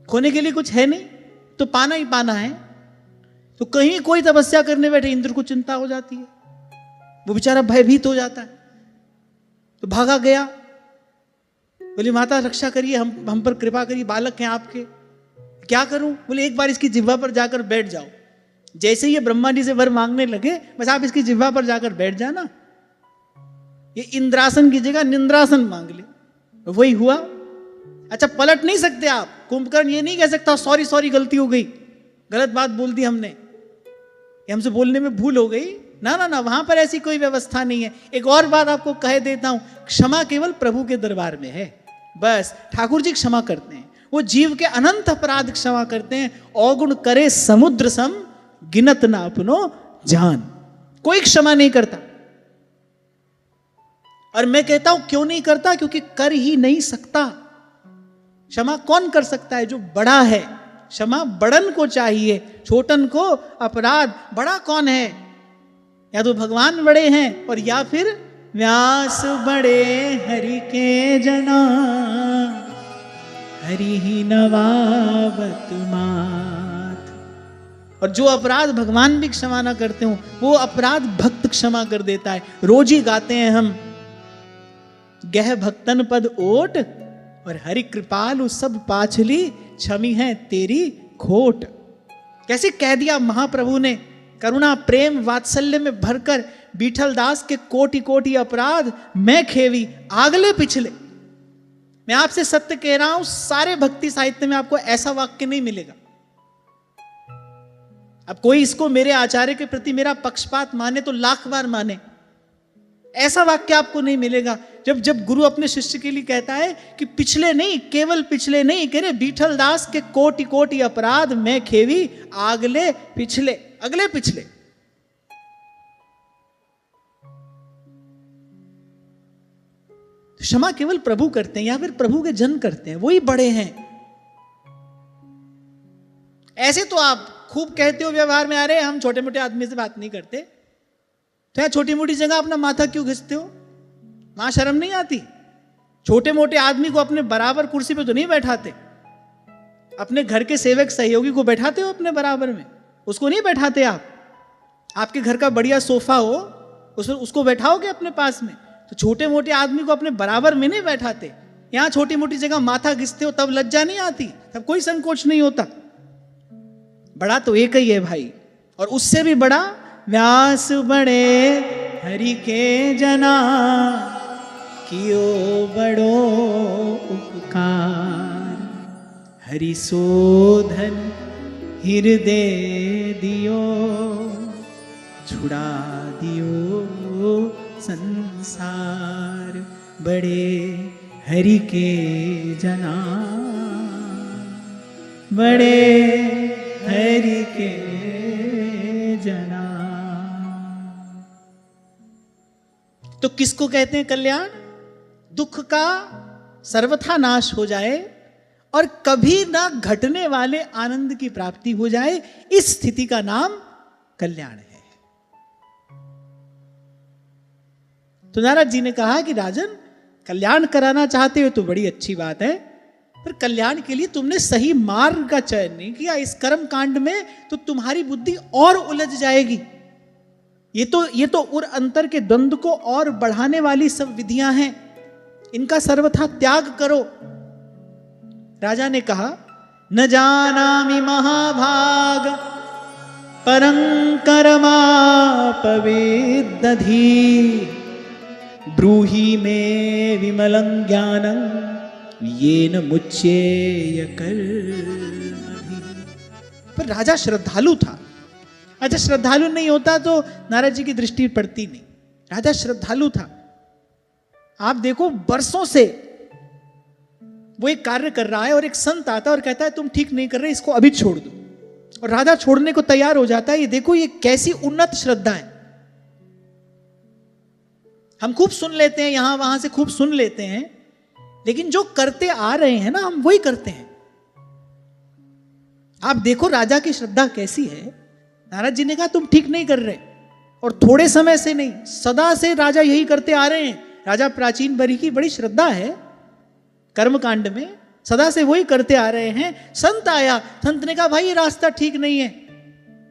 [SPEAKER 1] खोने के लिए कुछ है नहीं, तो पाना ही पाना है। तो कहीं कोई तपस्या करने बैठे इंद्र को चिंता हो जाती है, वो बेचारा भयभीत हो जाता है, तो भागा गया, बोले माता रक्षा करिए, हम पर कृपा करिए, बालक हैं आपके, क्या करूं? बोले एक बार इसकी जिह्वा पर जाकर बैठ जाओ। जैसे ही ये ब्रह्मा जी से वर मांगने लगे, बस आप इसकी जिह्वा पर जाकर बैठ जाना, ये इंद्रासन की जगह निंद्रासन मांग ले। वही हुआ। अच्छा, पलट नहीं सकते आप, कुंभकर्ण ये नहीं कह सकता सॉरी सॉरी गलती हो गई, गलत बात बोल दी हमने, ये हमसे बोलने में भूल हो गई। ना ना ना, वहां पर ऐसी कोई व्यवस्था नहीं है। एक और बात आपको कह देता हूं, क्षमा केवल प्रभु के दरबार में है, बस ठाकुर जी क्षमा करते हैं, वो जीव के अनंत अपराध क्षमा करते हैं। अवगुण करे समुद्र सम, गिनत ना अपनो जान, कोई क्षमा नहीं करता। और मैं कहता हूं क्यों नहीं करता, क्योंकि कर ही नहीं सकता। क्षमा कौन कर सकता है? जो बड़ा है। क्षमा बड़न को चाहिए, छोटन को अपराध। बड़ा कौन है? या तो भगवान बड़े हैं, और या फिर व्यास बड़े हरि के जना, हरि ही नवावत मात। और जो अपराध भगवान भी क्षमा ना करते हो, वो अपराध भक्त क्षमा कर देता है। रोज ही गाते हैं हम, गह भक्तन पद ओट, और हरि कृपालु सब पाछली, क्षमी है तेरी खोट। कैसे कह दिया महाप्रभु ने, करुणा प्रेम वात्सल्य में भरकर, बीठल दास के कोटि कोटि अपराध मैं खेवी, आगले पिछले। मैं आपसे सत्य कह रहा हूं, सारे भक्ति साहित्य में आपको ऐसा वाक्य नहीं मिलेगा। अब कोई इसको मेरे आचार्य के प्रति मेरा पक्षपात माने तो लाख बार माने, ऐसा वाक्य आपको नहीं मिलेगा। जब गुरु अपने शिष्य के लिए कहता है कि पिछले नहीं, केवल पिछले नहीं, कह रहे बीठल दास के कोटि कोटि अपराध मैं खेवी, आगले पिछले, अगले पिछले। क्षमा केवल प्रभु करते हैं, या फिर प्रभु के जन करते हैं, वही बड़े हैं। ऐसे तो आप खूब कहते हो व्यवहार में, अरे हम छोटे मोटे आदमी से बात नहीं करते, तो छोटी मोटी जगह अपना माथा क्यों घिसते हो? वहां शर्म नहीं आती? छोटे मोटे आदमी को अपने बराबर कुर्सी पे तो नहीं बैठाते, अपने घर के सेवक सहयोगी को बैठाते हो अपने बराबर में, उसको नहीं बैठाते आप। आपके घर का बढ़िया सोफा हो, उसको बैठाओगे अपने पास में, तो छोटे मोटे आदमी को अपने बराबर में नहीं बैठाते। यहां छोटी मोटी जगह माथा घिसते हो, तब लज्जा नहीं आती, तब कोई संकोच नहीं होता। बड़ा तो एक ही है भाई, और उससे भी बड़ा व्यास बड़े हरि के जना, कियो बड़ो उपकार, हरि शोधन हृदय दियो, छुड़ा दियो संसार, बड़े हरि के जना, बड़े हरि के जना। तो किसको कहते हैं कल्याण? दुख का सर्वथा नाश हो जाए और कभी ना घटने वाले आनंद की प्राप्ति हो जाए, इस स्थिति का नाम कल्याण है। तो नारद जी ने कहा कि राजन, कल्याण कराना चाहते हो तो बड़ी अच्छी बात है, पर कल्याण के लिए तुमने सही मार्ग का चयन नहीं किया। इस कर्म कांड में तो तुम्हारी बुद्धि और उलझ जाएगी। ये तो उर अंतर के द्वंद्व को और बढ़ाने वाली सब विधियां हैं, इनका सर्वथा त्याग करो। राजा ने कहा, न जानामि महाभाग परं कर्मापवेदधि, ब्रूहि मे विमलं ज्ञानं येन मुच्येय कर्मभिः। पर राजा श्रद्धालु था। अच्छा, श्रद्धालु नहीं होता तो नारद जी की दृष्टि पड़ती नहीं। राजा श्रद्धालु था। आप देखो, बरसों से वो एक कार्य कर रहा है और एक संत आता है और कहता है तुम ठीक नहीं कर रहे, इसको अभी छोड़ दो, और राजा छोड़ने को तैयार हो जाता है। ये देखो, ये कैसी उन्नत श्रद्धा है। हम खूब सुन लेते हैं, यहां वहां से खूब सुन लेते हैं लेकिन जो करते आ रहे हैं ना, हम वही करते हैं। आप देखो राजा की श्रद्धा कैसी है। नारद जी ने कहा तुम ठीक नहीं कर रहे, और थोड़े समय से नहीं, सदा से राजा यही करते आ रहे हैं। राजा प्राचीन बरी की बड़ी श्रद्धा है कर्मकांड में, सदा से वही करते आ रहे हैं। संत आया, संत ने कहा भाई ये रास्ता ठीक नहीं है।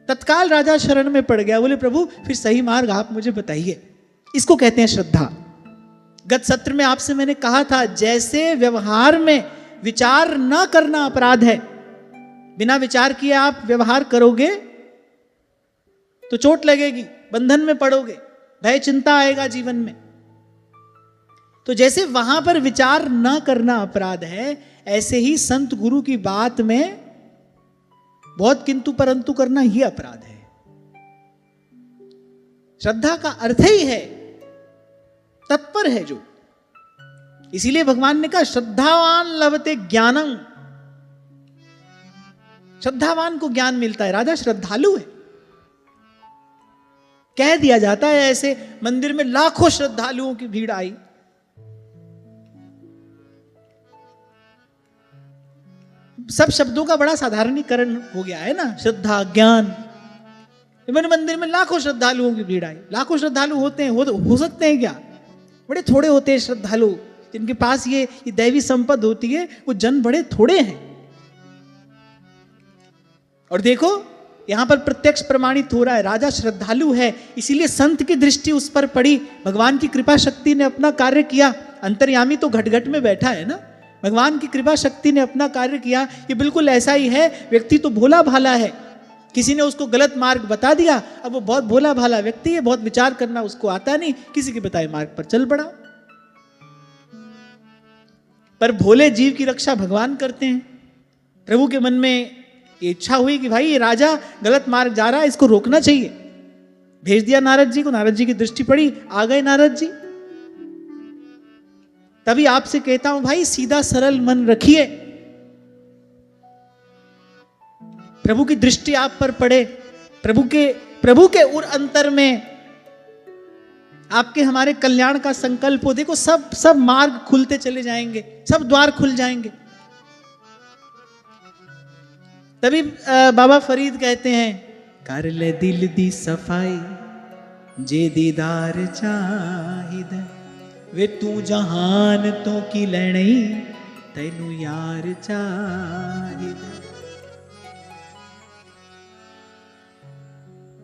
[SPEAKER 1] तत्काल राजा शरण में पड़ गया, बोले प्रभु फिर सही मार्ग आप मुझे बताइए। इसको कहते हैं श्रद्धा। गत सत्र में आपसे मैंने कहा था, जैसे व्यवहार में विचार न करना अपराध है, बिना विचार किए आप व्यवहार करोगे तो चोट लगेगी, बंधन में पड़ोगे, भय चिंता आएगा जीवन में। तो जैसे वहां पर विचार न करना अपराध है, ऐसे ही संत गुरु की बात में बहुत किंतु परंतु करना ही अपराध है। श्रद्धा का अर्थ ही है तत्पर है जो। इसीलिए भगवान ने कहा श्रद्धावान लभते ज्ञानम, श्रद्धावान को ज्ञान मिलता है। राजा श्रद्धालु है। कह दिया जाता है ऐसे मंदिर में लाखों श्रद्धालुओं की भीड़ आई, सब शब्दों का बड़ा साधारणीकरण हो गया है ना, श्रद्धा ज्ञान। मंदिर में लाखों श्रद्धालुओं की भीड़ आई। लाखों श्रद्धालु होते हैं, हो सकते हैं क्या? बड़े थोड़े होते हैं श्रद्धालु, जिनके पास ये दैवी संपद होती है, वो जन बड़े थोड़े हैं। और देखो यहां पर प्रत्यक्ष प्रमाणित हो रहा है, राजा श्रद्धालु है, इसीलिए संत की दृष्टि उस पर पड़ी। भगवान की कृपा शक्ति ने अपना कार्य किया। अंतर्यामी तो घट घट में बैठा है ना, भगवान की कृपा शक्ति ने अपना कार्य किया। ये बिल्कुल ऐसा ही है। व्यक्ति तो भोला भाला है, किसी ने उसको गलत मार्ग बता दिया, अब वो बहुत भोला भाला व्यक्ति है, बहुत विचार करना उसको आता नहीं, किसी के बताए मार्ग पर चल पड़ा। पर भोले जीव की रक्षा भगवान करते हैं। प्रभु के मन में ये इच्छा हुई कि भाई ये राजा गलत मार्ग जा रहा है, इसको रोकना चाहिए। भेज दिया नारद जी को, नारद जी की दृष्टि पड़ी, आ गए नारद जी। तभी आपसे कहता हूं भाई सीधा सरल मन रखिए, प्रभु की दृष्टि आप पर पड़े, प्रभु के उर अंतर में आपके हमारे कल्याण का संकल्प हो। देखो सब मार्ग खुलते चले जाएंगे, सब द्वार खुल जाएंगे। तभी बाबा फरीद कहते हैं, कर ले दिल दी सफाई जे दीदार चाहिद, वे तू जहान तो की लड़ई तैनू यार चाहिद।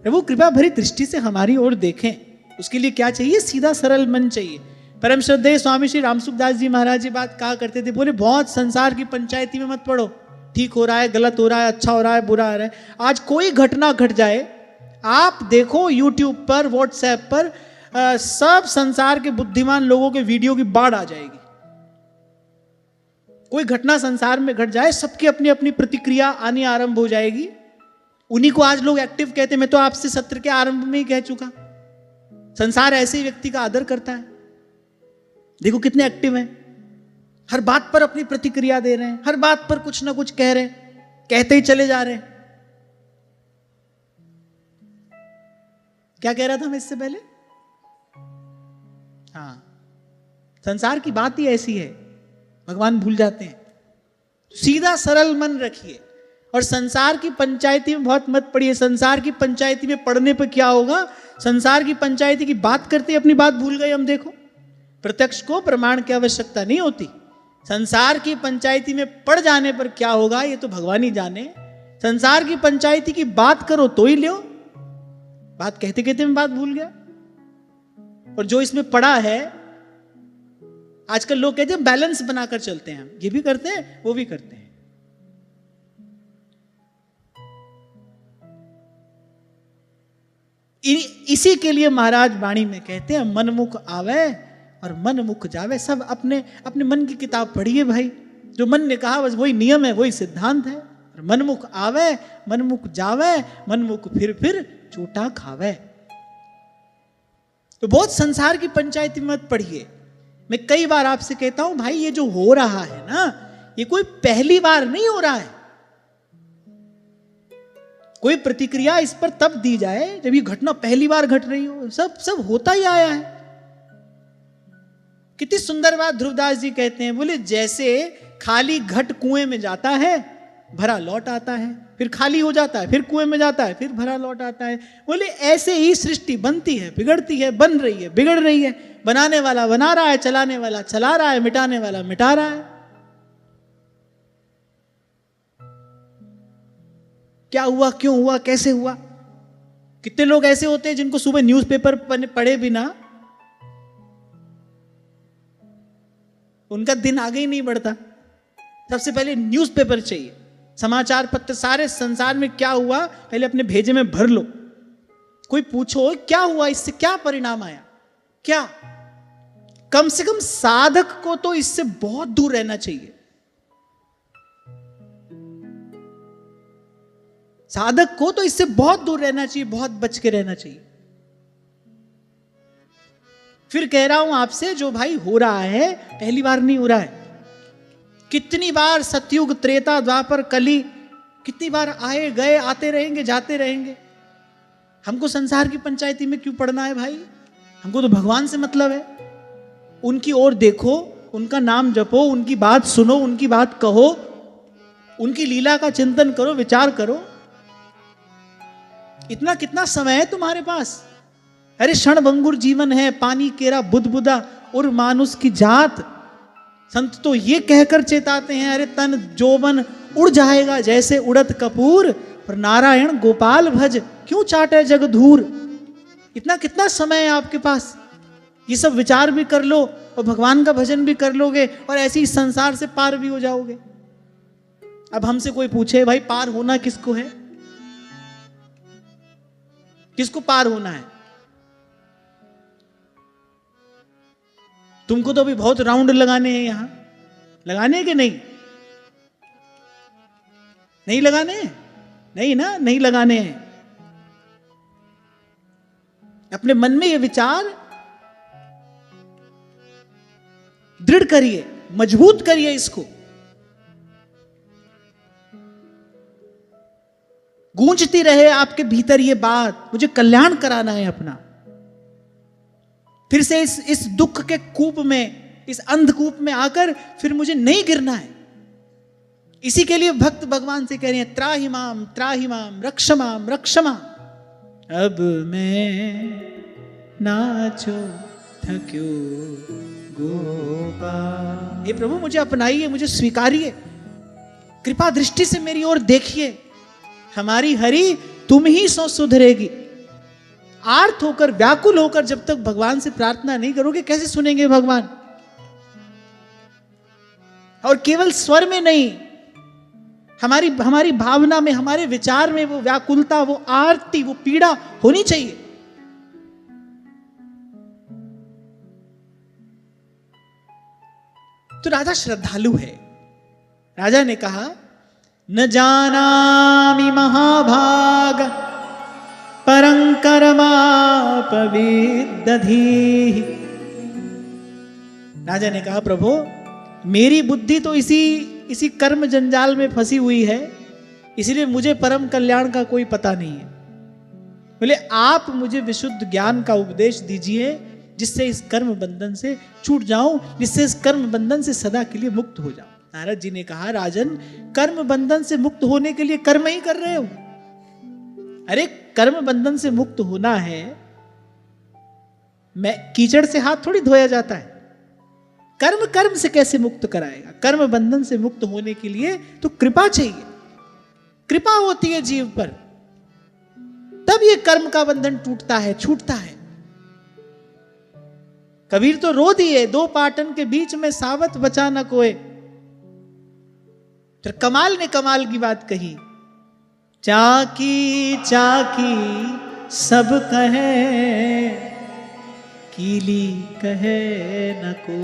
[SPEAKER 1] प्रभु कृपा भरी दृष्टि से हमारी ओर देखें। उसके लिए क्या चाहिए? सीधा सरल मन चाहिए। परम श्रद्धेय स्वामी श्री रामसुखदास जी महाराज जी बात कहा करते थे, बोले बहुत संसार की पंचायती में मत पड़ो, ठीक हो रहा है, गलत हो रहा है, अच्छा हो रहा है, बुरा हो रहा है। आज कोई घटना घट जाए, आप देखो यूट्यूब पर, व्हाट्सएप पर, सब संसार के बुद्धिमान लोगों के वीडियो की बाढ़ आ जाएगी। कोई घटना संसार में घट जाए, सबकी अपनी अपनी प्रतिक्रिया आनी आरंभ हो जाएगी। उन्हीं को आज लोग एक्टिव कहते हैं। मैं तो आपसे सत्र के आरंभ में ही कह चुका, संसार ऐसे ही व्यक्ति का आदर करता है। देखो कितने एक्टिव हैं, हर बात पर अपनी प्रतिक्रिया दे रहे हैं, हर बात पर कुछ ना कुछ कह रहे हैं, कहते ही चले जा रहे हैं। क्या कह रहा था मैं इससे पहले? हाँ, संसार की बात ही ऐसी है, भगवान भूल जाते हैं। सीधा सरल मन रखिए और संसार की पंचायती में बहुत मत पड़िए। संसार की पंचायती में पढ़ने पर क्या होगा? संसार की पंचायती की बात करते अपनी बात भूल गए हम। देखो, प्रत्यक्ष को प्रमाण की आवश्यकता नहीं होती। संसार की पंचायती में पड़ जाने पर क्या होगा ये तो भगवान ही जाने। संसार की पंचायती की बात करो तो ही लो, बात कहते कहते मैं बात भूल गया। और जो इसमें पड़ा है, आजकल लोग कहते हैं बैलेंस बनाकर चलते हैं, हम ये भी करते हैं वो भी करते हैं। इसी के लिए महाराज वाणी में कहते हैं मनमुख आवे और मनमुख जावे। सब अपने अपने मन की किताब पढ़िए भाई, जो मन ने कहा बस वही नियम है, वही सिद्धांत है। और मनमुख आवे, मनमुख जावे, मनमुख फिर चोटा खावे। तो बहुत संसार की पंचायती मत पढ़िए। मैं कई बार आपसे कहता हूं भाई ये जो हो रहा है ना, ये कोई पहली बार नहीं हो रहा है। कोई प्रतिक्रिया इस पर तब दी जाए जब ये घटना पहली बार घट रही हो। सब होता ही आया है। कितनी सुंदर बात ध्रुवदास जी कहते हैं, बोले जैसे खाली घट कुएं में जाता है, भरा लौट आता है, फिर खाली हो जाता है, फिर कुएं में जाता है, फिर भरा लौट आता है। बोले ऐसे ही सृष्टि बनती है, बिगड़ती है, बन रही है, बिगड़ रही है। बनाने वाला बना रहा है, चलाने वाला चला रहा है, मिटाने वाला मिटा रहा है। क्या हुआ, क्यों हुआ, कैसे हुआ? कितने लोग ऐसे होते हैं जिनको सुबह न्यूज़पेपर पढ़े बिना उनका दिन आगे ही नहीं बढ़ता। सबसे पहले न्यूज़पेपर चाहिए, समाचार पत्र, सारे संसार में क्या हुआ पहले अपने भेजे में भर लो। कोई पूछो क्या हुआ, इससे क्या परिणाम आया, क्या? कम से कम साधक को तो इससे बहुत दूर रहना चाहिए। साधक को तो इससे बहुत दूर रहना चाहिए, बहुत बच के रहना चाहिए। फिर कह रहा हूं आपसे, जो भाई हो रहा है पहली बार नहीं हो रहा है। कितनी बार सतयुग, त्रेता, द्वापर, कली, कितनी बार आए गए, आते रहेंगे, जाते रहेंगे। हमको संसार की पंचायती में क्यों पढ़ना है भाई? हमको तो भगवान से मतलब है। उनकी ओर देखो, उनका नाम जपो, उनकी बात सुनो, उनकी बात कहो, उनकी लीला का चिंतन करो, विचार करो। इतना कितना समय है तुम्हारे पास? अरे क्षणभंगुर जीवन है, पानी केरा बुदबुदा और मानुष की जात। संत तो ये कहकर चेताते हैं, अरे तन जोबन उड़ जाएगा जैसे उड़त कपूर, पर नारायण गोपाल भज क्यों चाटे जग धूर। इतना कितना समय है आपके पास? ये सब विचार भी कर लो और भगवान का भजन भी कर लोगे और ऐसे ही संसार से पार भी हो जाओगे। अब हमसे कोई पूछे भाई पार होना किसको है, किसको पार होना है? तुमको तो अभी बहुत राउंड लगाने हैं, यहां लगाने हैं कि नहीं? नहीं लगाने हैं? नहीं ना, नहीं लगाने हैं। अपने मन में ये विचार दृढ़ करिए, मजबूत करिए इसको। गूंजती रहे आपके भीतर ये बात, मुझे कल्याण कराना है अपना। फिर से इस दुख के कूप में, इस अंधकूप में आकर फिर मुझे नहीं गिरना है। इसी के लिए भक्त भगवान से कह रहे हैं, त्राहिमाम त्राहिमाम रक्षमाम रक्षमाम। अब मैं नाचो थक्यो गोपाल। हे प्रभु मुझे अपनाइए, मुझे स्वीकारिए, कृपा दृष्टि से मेरी ओर देखिए। हमारी हरि तुम ही सो सुधरेगी। आर्त होकर, व्याकुल होकर जब तक भगवान से प्रार्थना नहीं करोगे कैसे सुनेंगे भगवान? और केवल स्वर में नहीं, हमारी भावना में, हमारे विचार में वो व्याकुलता, वो आरती, वो पीड़ा होनी चाहिए। तो राजा श्रद्धालु है। राजा ने कहा, न जानामि महाभाग परं कर्मापविदधीः। राजा ने कहा, प्रभु मेरी बुद्धि तो इसी कर्म जंजाल में फंसी हुई है, इसलिए मुझे परम कल्याण का कोई पता नहीं है। बोले आप मुझे विशुद्ध ज्ञान का उपदेश दीजिए, जिससे इस कर्म बंधन से छूट जाऊं, जिससे इस कर्म बंधन से सदा के लिए मुक्त हो जाऊं। नारद जी ने कहा, राजन कर्म बंधन से मुक्त होने के लिए कर्म ही कर रहे हो। अरे कर्म बंधन से मुक्त होना है, मैं कीचड़ से हाथ थोड़ी धोया जाता है। कर्म से कैसे मुक्त कराएगा? कर्म बंधन से मुक्त होने के लिए तो कृपा चाहिए। कृपा होती है जीव पर, तब ये कर्म का बंधन टूटता है, छूटता है। कबीर तो रो दिए, दो पाटन के बीच में सावत बचा न कोई। फिर कमाल ने कमाल की बात कही, चाकी चाकी सब कहे, कीली कहे न को,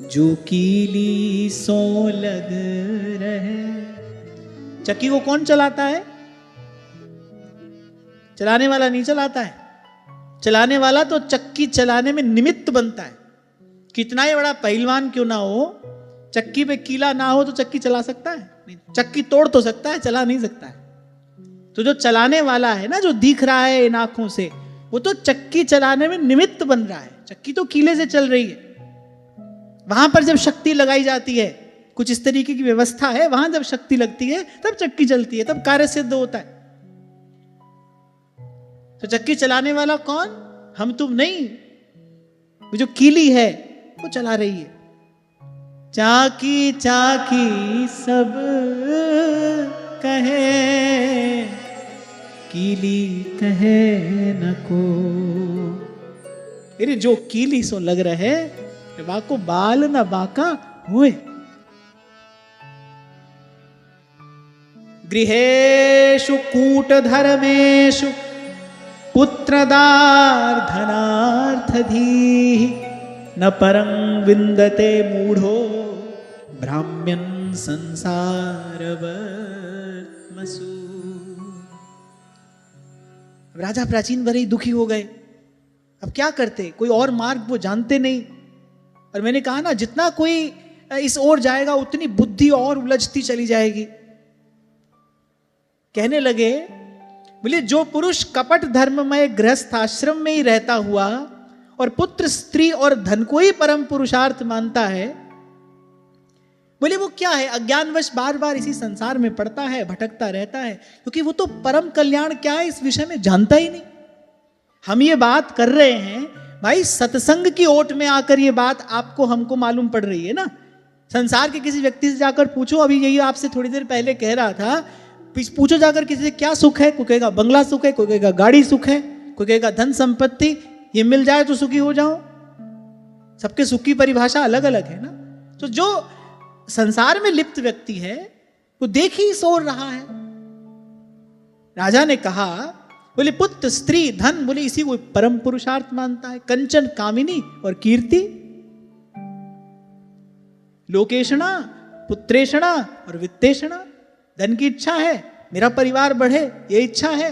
[SPEAKER 1] जो कीली सो लग रहे। चक्की को कौन चलाता है? चलाने वाला नहीं चलाता है। चलाने वाला तो चक्की चलाने में निमित्त बनता है। कितना ही बड़ा पहलवान क्यों ना हो, चक्की पे कीला ना हो तो चक्की चला सकता है? नहीं। चक्की तोड़ तो सकता है, चला नहीं सकता है। तो जो चलाने वाला है ना, जो दिख रहा है इन आंखों से, वो तो चक्की चलाने में निमित्त बन रहा है। चक्की तो कीले से चल रही है। वहां पर जब शक्ति लगाई जाती है, कुछ इस तरीके की व्यवस्था है, वहां जब शक्ति लगती है तब चक्की चलती है, तब कार्य सिद्ध होता है। तो चक्की चलाने वाला कौन? हम तुम नहीं, वो जो कीली है वो चला रही है। चाकी चाकी सब कहे, कीली कहे न को। अरे जो कीली सो लग रहे, वाको बाल न बाका हुए। गृहेषु कूट धर्मेषु पुत्रदार धनार्थधी, न परं विन्दते मूढ़ो ब्राह्म्यन् संसारवत्मसु। राजा प्राचीन बड़े दुखी हो गए। अब क्या करते, कोई और मार्ग वो जानते नहीं। और मैंने कहा ना, जितना कोई इस ओर जाएगा उतनी बुद्धि और उलझती चली जाएगी। कहने लगे, बोले जो पुरुष कपट धर्ममय गृहस्थ आश्रम में ही रहता हुआ और पुत्र स्त्री और धन को ही परम पुरुषार्थ मानता है, बोले वो क्या है, अज्ञानवश बार बार इसी संसार में पड़ता है, भटकता रहता है, क्योंकि वो तो परम कल्याण क्या है इस विषय में जानता ही नहीं। हम ये बात कर रहे हैं भाई, सत्संग की ओट में आकर ये बात आपको हमको मालूम पड़ रही है ना। संसार के किसी व्यक्ति से जाकर पूछो, अभी यही आपसे थोड़ी देर पहले कह रहा था, पूछो जाकर किसी से क्या सुख है, कोई कहेगा बंगला सुख है, कोई कहेगा गाड़ी सुख है, कोई कहेगा धन संपत्ति, ये मिल जाए तो सुखी हो जाओ। सबके सुख की परिभाषा अलग अलग है ना। तो जो संसार में लिप्त व्यक्ति है वो देख ही सोच रहा है। राजा ने कहा, बोले पुत्र स्त्री धन, बोले इसी को परम पुरुषार्थ मानता है। कंचन कामिनी और कीर्ति, लोकेशणा पुत्रेशणा और वित्तेशणा। धन की इच्छा है, मेरा परिवार बढ़े, ये इच्छा है।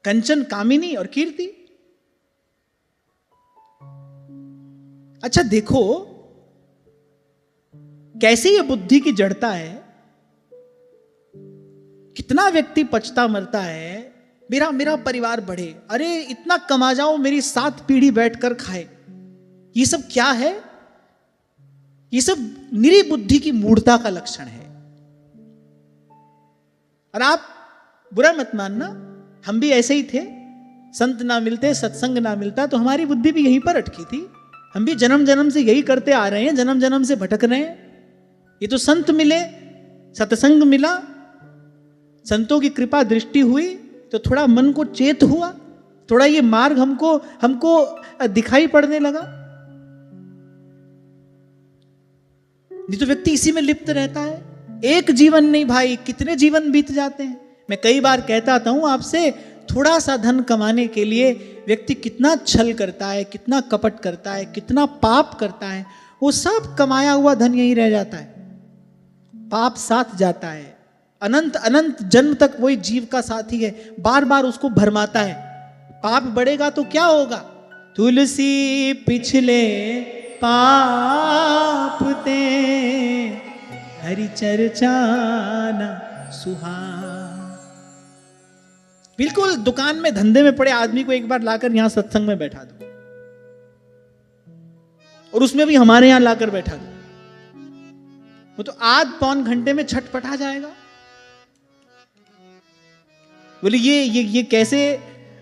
[SPEAKER 1] कंचन कामिनी और कीर्ति। अच्छा देखो कैसे ये बुद्धि की जड़ता है। कितना व्यक्ति पचता मरता है, मेरा परिवार बढ़े, अरे इतना कमा जाओ मेरी 7 पीढ़ी बैठकर खाए। ये सब क्या है? ये सब निरी बुद्धि की मूढ़ता का लक्षण है। और आप बुरा मत मानना, हम भी ऐसे ही थे। संत ना मिलते, सत्संग ना मिलता तो हमारी बुद्धि भी यहीं पर अटकी थी। हम भी जन्म जन्म से यही करते आ रहे हैं, जन्म जन्म से भटक रहे हैं। ये तो संत मिले, सत्संग मिला, संतों की कृपा दृष्टि हुई तो थोड़ा मन को चेत हुआ, थोड़ा ये मार्ग हमको दिखाई पड़ने लगा। नहीं तो व्यक्ति इसी में लिप्त रहता है। एक जीवन नहीं भाई, कितने जीवन बीत जाते हैं। मैं कई बार कहता हूं आपसे, थोड़ा सा धन कमाने के लिए व्यक्ति कितना छल करता है, कितना कपट करता है, कितना पाप करता है। वो सब कमाया हुआ धन यहीं रह जाता है, पाप साथ जाता है। अनंत अनंत जन्म तक वही जीव का साथी है, बार बार उसको भरमाता है। पाप बढ़ेगा तो क्या होगा? तुलसी पिछले पाप ते हरि चर्चा न सुहा। बिल्कुल दुकान में धंधे में पड़े आदमी को एक बार लाकर यहां सत्संग में बैठा दो, और उसमें भी हमारे यहां लाकर बैठा दो, वो तो आध पौन घंटे में छटपटा जाएगा। बोले ये कैसे?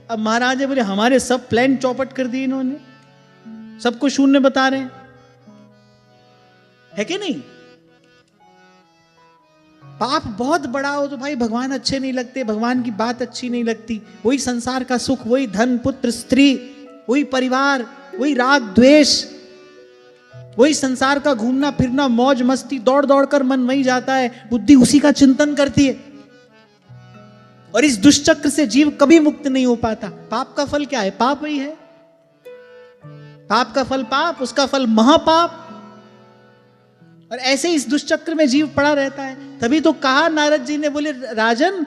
[SPEAKER 1] अब महाराज है, बोले हमारे सब प्लान चौपट कर दिए इन्होंने, सबको शून्य बता रहे हैं, है कि नहीं? पाप बहुत बड़ा हो तो भाई भगवान अच्छे नहीं लगते, भगवान की बात अच्छी नहीं लगती। वही संसार का सुख, वही धन पुत्र स्त्री, वही परिवार, वही राग द्वेष, वही संसार का घूमना फिरना मौज मस्ती, दौड़ दौड़ कर मन वही जाता है, बुद्धि उसी का चिंतन करती है। और इस दुष्चक्र से जीव कभी मुक्त नहीं हो पाता। पाप का फल क्या है? पाप ही है। पाप का फल पाप, उसका फल महापाप। और ऐसे इस दुष्चक्र में जीव पड़ा रहता है। तभी तो कहा नारद जी ने, बोले राजन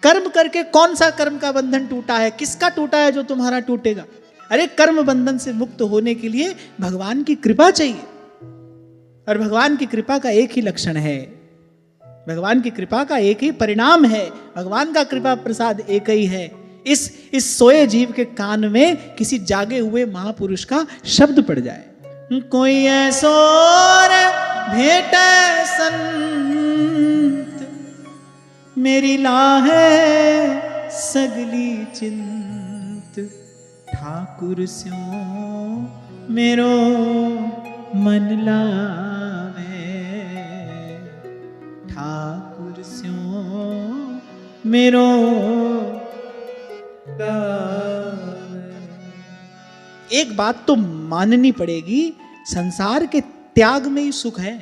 [SPEAKER 1] कर्म करके कौन सा कर्म का बंधन टूटा है? किसका टूटा है जो तुम्हारा टूटेगा? अरे कर्म बंधन से मुक्त होने के लिए भगवान की कृपा चाहिए, और भगवान की कृपा का एक ही लक्षण है, भगवान की कृपा का एक ही परिणाम है, भगवान का कृपा प्रसाद एक ही है। इस सोए जीव के कान में किसी जागे हुए महापुरुष का शब्द पड़ जाए, कोई ऐसो भेटे संत, मेरी लाहे सगली चिंत, ठाकुर स्यों मेरो मन लावे, ठाकुर स्यों मेरो लावे। एक बात तो माननी पड़ेगी, संसार के त्याग में ही सुख है।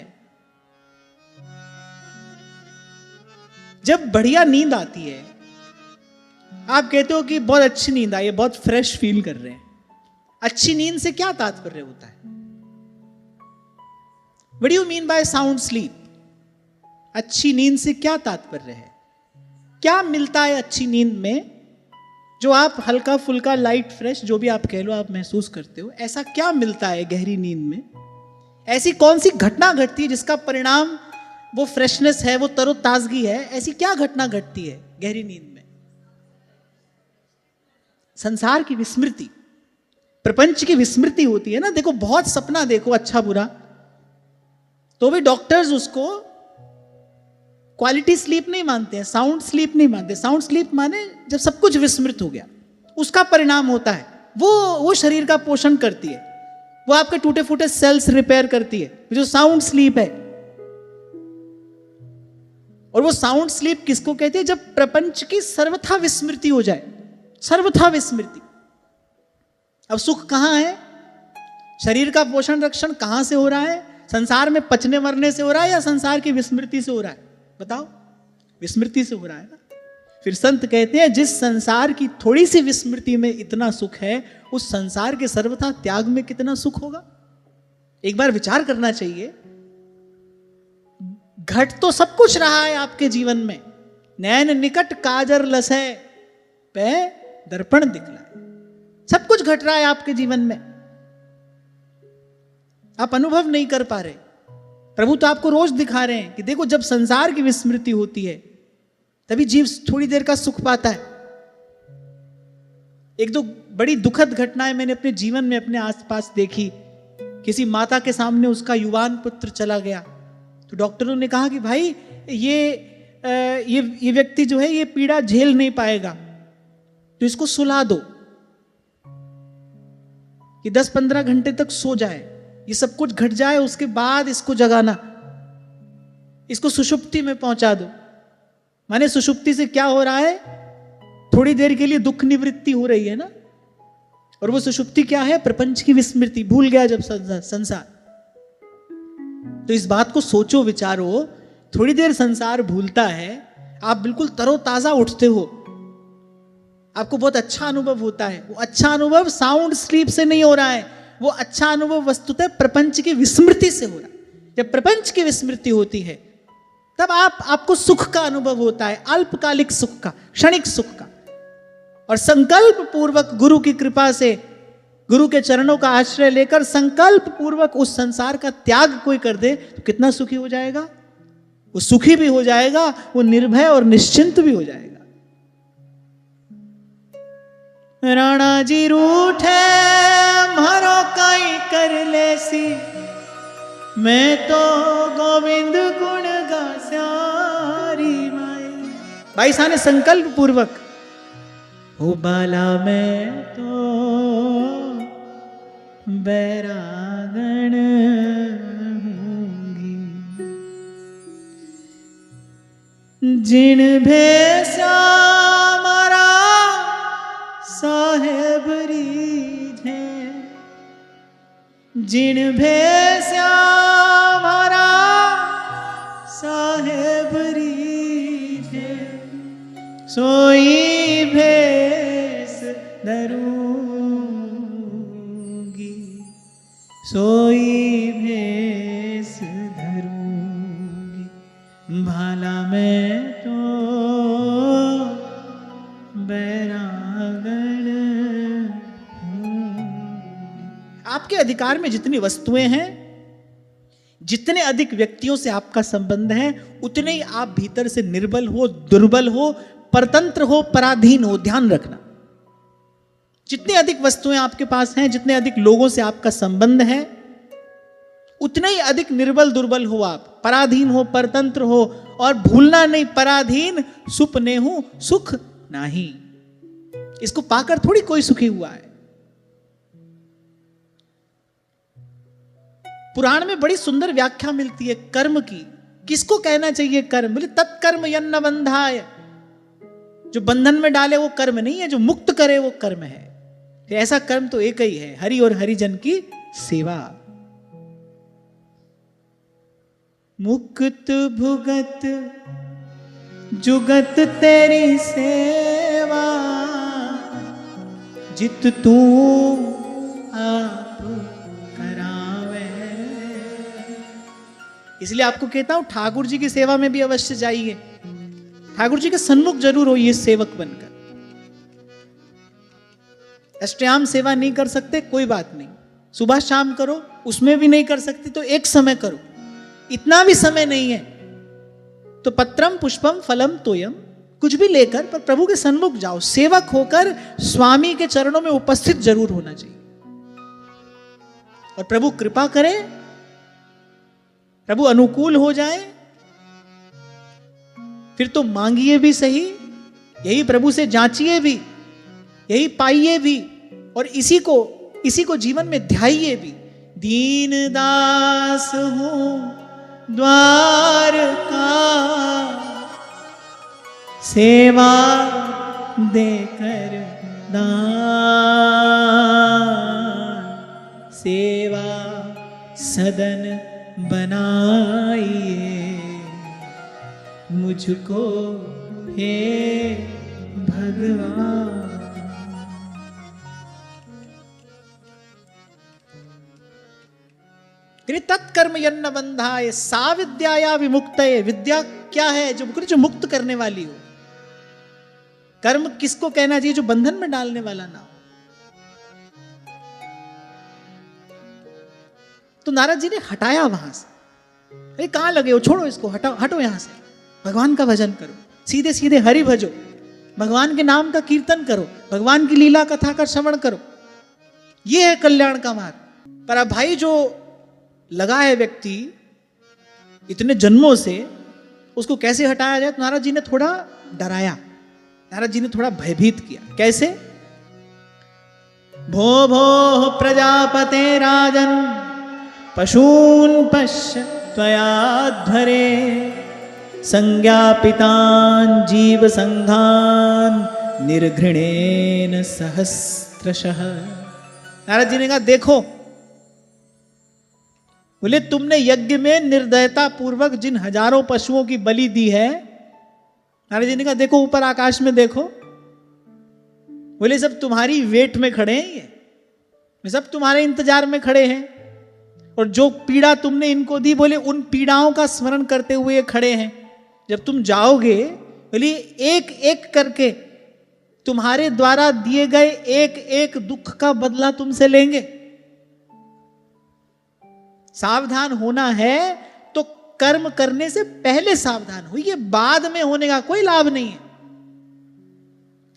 [SPEAKER 1] जब बढ़िया नींद आती है, आप कहते हो कि बहुत अच्छी नींद आई है, बहुत फ्रेश फील कर रहे हैं। अच्छी नींद से क्या तात्पर्य होता है? What do you mean by sound sleep? अच्छी नींद से क्या तात्पर्य है? क्या मिलता है अच्छी नींद में जो आप हल्का फुल्का लाइट फ्रेश जो भी आप कह लो आप महसूस करते हो? ऐसा क्या मिलता है गहरी नींद में? ऐसी कौन सी घटना घटती है जिसका परिणाम वो फ्रेशनेस है, वो तरोताजगी है? ऐसी क्या घटना घटती है गहरी नींद में? संसार की विस्मृति, प्रपंच की विस्मृति होती है ना। देखो, बहुत सपना देखो अच्छा बुरा, तो भी डॉक्टर्स उसको क्वालिटी स्लीप नहीं मानते हैं, साउंड स्लीप नहीं मानते। साउंड स्लीप माने जब सब कुछ विस्मृत हो गया, उसका परिणाम होता है वो शरीर का पोषण करती है, वो आपके टूटे फूटे सेल्स रिपेयर करती है, जो साउंड स्लीप है। और वो साउंड स्लीप किसको कहते हैं? जब प्रपंच की सर्वथा विस्मृति हो जाए, सर्वथा विस्मृति। अब सुख कहां है? शरीर का पोषण रक्षण कहां से हो रहा है? संसार में पचने मरने से हो रहा है या संसार की विस्मृति से हो रहा है? बताओ। विस्मृति से हो रहा है ना। फिर संत कहते हैं जिस संसार की थोड़ी सी विस्मृति में इतना सुख है, उस संसार के सर्वथा त्याग में कितना सुख होगा? एक बार विचार करना चाहिए। घट तो सब कुछ रहा है आपके जीवन में, नैन निकट काजर लसै पे दर्पण दिखलाए, सब कुछ घट रहा है आपके जीवन में, आप अनुभव नहीं कर पा रहे। प्रभु तो आपको रोज दिखा रहे हैं कि देखो, जब संसार की विस्मृति होती है तभी जीव थोड़ी देर का सुख पाता है। एक दो बड़ी दुखद घटनाएं मैंने अपने जीवन में अपने आसपास देखी। किसी माता के सामने उसका युवान पुत्र चला गया, तो डॉक्टरों ने कहा कि भाई ये व्यक्ति जो है ये पीड़ा झेल नहीं पाएगा, तो इसको सुला दो कि 10-15 घंटे तक सो जाए, ये सब कुछ घट जाए, उसके बाद इसको जगाना, इसको सुषुप्ति में पहुंचा दो। माने सुषुप्ति से क्या हो रहा है? थोड़ी देर के लिए दुख निवृत्ति हो रही है ना। और वो सुषुप्ति क्या है? प्रपंच की विस्मृति, भूल गया जब संसार। तो इस बात को सोचो, विचारो। थोड़ी देर संसार भूलता है, आप बिल्कुल तरोताजा उठते हो, आपको बहुत अच्छा अनुभव होता है। वो अच्छा अनुभव साउंड स्लीप से नहीं हो रहा है, वो अच्छा अनुभव वस्तुतः प्रपंच की विस्मृति से हो रहा है। जब प्रपंच की विस्मृति होती है तब आपको सुख का अनुभव होता है, अल्पकालिक सुख का, क्षणिक सुख का। और संकल्प पूर्वक गुरु की कृपा से, गुरु के चरणों का आश्रय लेकर संकल्प पूर्वक उस संसार का त्याग कोई कर दे तो कितना सुखी हो जाएगा? वो सुखी भी हो जाएगा, वो निर्भय और निश्चिंत भी हो जाएगा। राणा जी रूठे मारो कई कर लेसी, मैं तो गोविंद गुण गा स्यारी माई। भाई साहब ने संकल्प पूर्वक, ओ बाला मैं तो बैरागण हूंगी, जिन भेसा मारा साहेब रीझे, जिन भेसा मारा साहेब रीझे, सोई भेस धरूंगी, सोई भेस धरूंगी, भाला मैं तो बैरागण हूंगी। आपके अधिकार में जितनी वस्तुएं हैं, जितने अधिक व्यक्तियों से आपका संबंध है, उतने ही आप भीतर से निर्बल हो, दुर्बल हो, परतंत्र हो, पराधीन हो। ध्यान रखना। जितनी अधिक वस्तुएं आपके पास हैं, जितने अधिक लोगों से आपका संबंध है, उतने ही अधिक निर्बल दुर्बल हो आप, पराधीन हो, परतंत्र हो। और भूलना नहीं, पराधीन सुपने हो सुख नहीं। इसको पाकर थोड़ी कोई सुखी हुआ है। पुराण में बड़ी सुंदर व्याख्या मिलती है कर्म की। किसको कहना चाहिए कर्म? बोले तत्कर्म यन्न बंधाय। जो बंधन में डाले वो कर्म नहीं है, जो मुक्त करे वो कर्म है। फिर ऐसा कर्म तो एक ही है, हरि और हरिजन की सेवा। मुक्त भुगत जुगत तेरी सेवा, जित तू आप करावे। इसलिए आपको कहता हूं ठाकुर जी की सेवा में भी अवश्य जाइए। ठाकुर जी के सन्मुख जरूर होइए सेवक बनकर। अष्टयाम सेवा नहीं कर सकते कोई बात नहीं, सुबह शाम करो। उसमें भी नहीं कर सकते तो एक समय करो। इतना भी समय नहीं है तो पत्रम पुष्पम फलम तोयम, कुछ भी लेकर पर प्रभु के सन्मुख जाओ। सेवक होकर स्वामी के चरणों में उपस्थित जरूर होना चाहिए। और प्रभु कृपा करे, प्रभु अनुकूल हो जाए, फिर तो मांगिए भी सही, यही प्रभु से जांचिए भी, यही पाइए भी, और इसी को जीवन में ध्याइए भी। दीन दास हूं द्वार का, सेवा देकर दान, सेवा सदन बनाइए मुझको हे भगवान। तत्कर्म यन्न बंधाय सा विद्याया विमुक्तये। विद्या क्या है? जो मुक्त करने वाली हो। कर्म किसको कहना चाहिए? जो बंधन में डालने वाला ना हो। तो नारद जी ने हटाया वहां से। अरे कहां लगे हो, छोड़ो इसको, हटो यहां से। भगवान का भजन करो, सीधे सीधे हरि भजो, भगवान के नाम का कीर्तन करो, भगवान की लीला कथा का श्रवण करो। यह है कल्याण का मार्ग। पर अब भाई जो लगा है व्यक्ति इतने जन्मों से, उसको कैसे हटाया जाए? तो नारद जी ने थोड़ा डराया, नारद जी ने थोड़ा भयभीत किया। कैसे? भो भो प्रजापते राजन पशून पश्य त्वयाध्वरे, संज्ञापितान जीव संघान निर्घृणेन सहस्त्रशः। नारद जी ने कहा देखो, बोले तुमने यज्ञ में निर्दयता पूर्वक जिन हजारों पशुओं की बलि दी है। नारद जी ने कहा देखो ऊपर आकाश में देखो, बोले सब तुम्हारी वेट में खड़े हैं, ये सब तुम्हारे इंतजार में खड़े हैं। और जो पीड़ा तुमने इनको दी, बोले उन पीड़ाओं का स्मरण करते हुए खड़े हैं। जब तुम जाओगे, बोले एक एक करके तुम्हारे द्वारा दिए गए एक एक दुख का बदला तुमसे लेंगे। सावधान होना है तो कर्म करने से पहले सावधान होइए, बाद में होने का कोई लाभ नहीं है।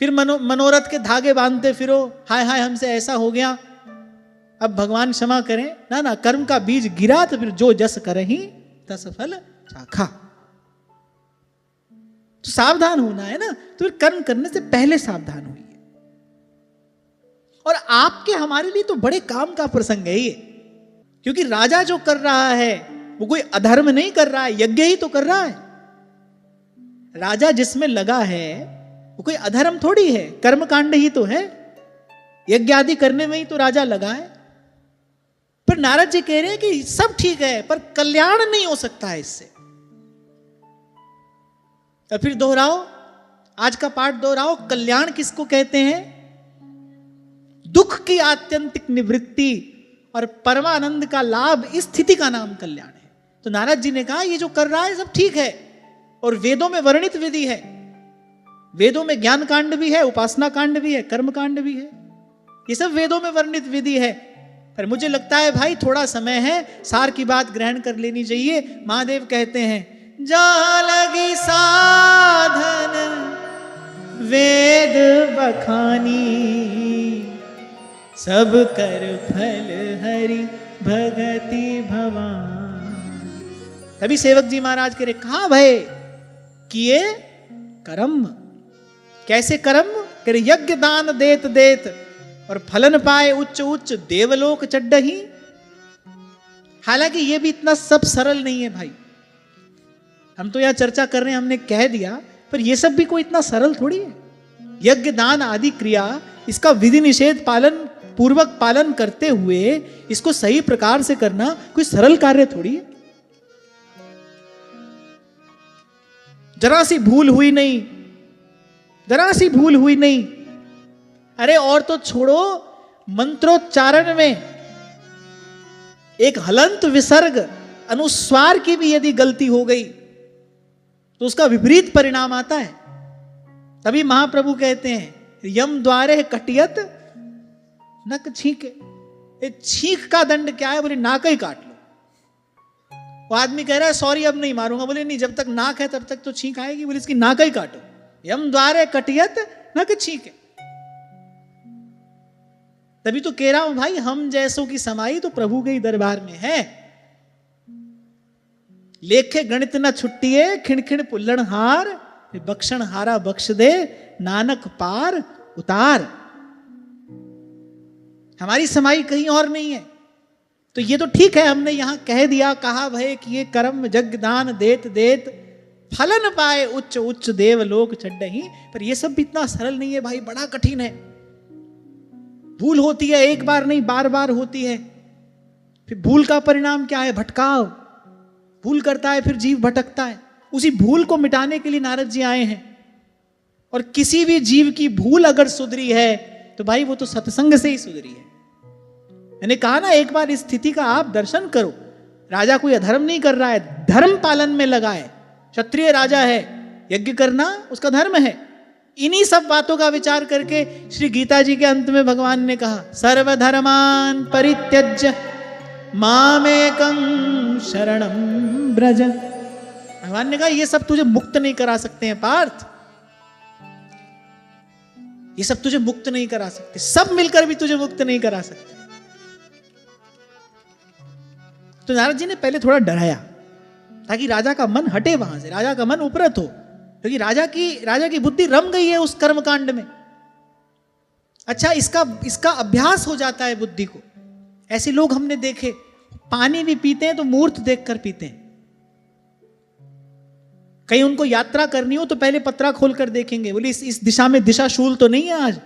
[SPEAKER 1] फिर मनोरथ के धागे बांधते फिरो, हाय हाय हमसे ऐसा हो गया, अब भगवान क्षमा करें। ना ना, कर्म का बीज गिरा तो फिर जो जस करहि तस फल चाखा। तो सावधान होना है ना, तो फिर कर्म करने से पहले सावधान होइए। और आपके हमारे लिए तो बड़े काम का प्रसंग है ये, क्योंकि राजा जो कर रहा है वो कोई अधर्म नहीं कर रहा है, यज्ञ ही तो कर रहा है। राजा जिसमें लगा है वो कोई अधर्म थोड़ी है, कर्म कांड ही तो है। यज्ञ आदि करने में ही तो राजा लगा है। पर नारद जी कह रहे हैं कि सब ठीक है, पर कल्याण नहीं हो सकता है इससे। और फिर दोहराओ, आज का पाठ दोहराओ, कल्याण किसको कहते हैं? दुख की आत्यंतिक निवृत्ति और परमानंद का लाभ, इस स्थिति का नाम कल्याण है। तो नारद जी ने कहा ये जो कर रहा है सब ठीक है, और वेदों में वर्णित विधि है। वेदों में ज्ञान कांड भी है, उपासना कांड भी है, कर्म कांड भी है, ये सब वेदों में वर्णित विधि है। पर मुझे लगता है भाई थोड़ा समय है, सार की बात ग्रहण कर लेनी चाहिए। महादेव कहते हैं जहां लगी साधन वेद बखानी, सब कर फल हरि भगति भवान। तभी सेवक जी महाराज कह रहे, कहा भय किए कर्म। कैसे कर्म? कह रहे यज्ञ दान देत देत और फलन पाए उच्च उच्च देवलोक चड्डही। हालांकि ये भी इतना सब सरल नहीं है भाई। हम तो यहां चर्चा कर रहे हैं, हमने कह दिया, पर ये सब भी कोई इतना सरल थोड़ी है। यज्ञ दान आदि क्रिया, इसका विधि निषेध पालन पूर्वक पालन करते हुए इसको सही प्रकार से करना कोई सरल कार्य थोड़ी है। जरा सी भूल हुई नहीं, जरा सी भूल हुई नहीं। अरे और तो छोड़ो, मंत्रोच्चारण में एक हलंत विसर्ग अनुस्वार की भी यदि गलती हो गई तो उसका विपरीत परिणाम आता है। तभी महाप्रभु कहते हैं यम द्वारे कटियत नक छींके। ये छींक का दंड क्या है? बोले नाक ही काट लो। वो आदमी कह रहा है सॉरी अब नहीं मारूंगा। बोले नहीं, जब तक नाक है तब तक तो छींक आएगी। बोले इसकी नाक ही काटो। यम द्वारे कटियत नक छींके। तभी तो कह रहा हूं भाई, हम जैसों की समाई तो प्रभु के ही दरबार में है। लेखे गणित न छुट्टिए खिणखिण पुल्लण हार, बख्शण हारा बख्श दे नानक पार उतार। हमारी समाई कहीं और नहीं है। तो ये तो ठीक है, हमने यहां कह दिया, कहा भय कि ये कर्म जग दान देत देत फलन पाए उच्च उच्च देव लोक चड्डही। पर ये सब भी इतना सरल नहीं है भाई, बड़ा कठिन है। भूल होती है, एक बार नहीं बार बार होती है। फिर भूल का परिणाम क्या है? भटकाव। भूल करता है फिर जीव भटकता है। उसी भूल को मिटाने के लिए नारद जी आए हैं। और किसी भी जीव की भूल अगर सुधरी है तो भाई वो तो सत्संग से ही सुधरी है। मैंने कहा ना, एक बार इस स्थिति का आप दर्शन करो। राजा कोई अधर्म नहीं कर रहा है, धर्म पालन में लगा है। क्षत्रिय राजा है, यज्ञ करना उसका धर्म है। इन्हीं सब बातों का विचार करके श्री गीता जी के अंत में भगवान ने कहा सर्वधर्मान परित्यज्य मामेकं शरणं ब्रज। भगवान ने कहा ये सब तुझे मुक्त नहीं करा सकते हैं पार्थ, ये सब तुझे मुक्त नहीं करा सकते। सब मिलकर भी तुझे मुक्त नहीं करा सकते। तो नारद जी ने पहले थोड़ा डराया ताकि राजा का मन हटे वहां से, राजा का मन उपरत हो, क्योंकि राजा की बुद्धि रम गई है उस कर्मकांड में। अच्छा, इसका अभ्यास हो जाता है बुद्धि को। ऐसे लोग हमने देखे, पानी भी पीते हैं तो मूर्त देखकर पीते हैं। कहीं उनको यात्रा करनी हो तो पहले पत्रा खोलकर देखेंगे, बोले इस दिशा में दिशा शूल तो नहीं है आज,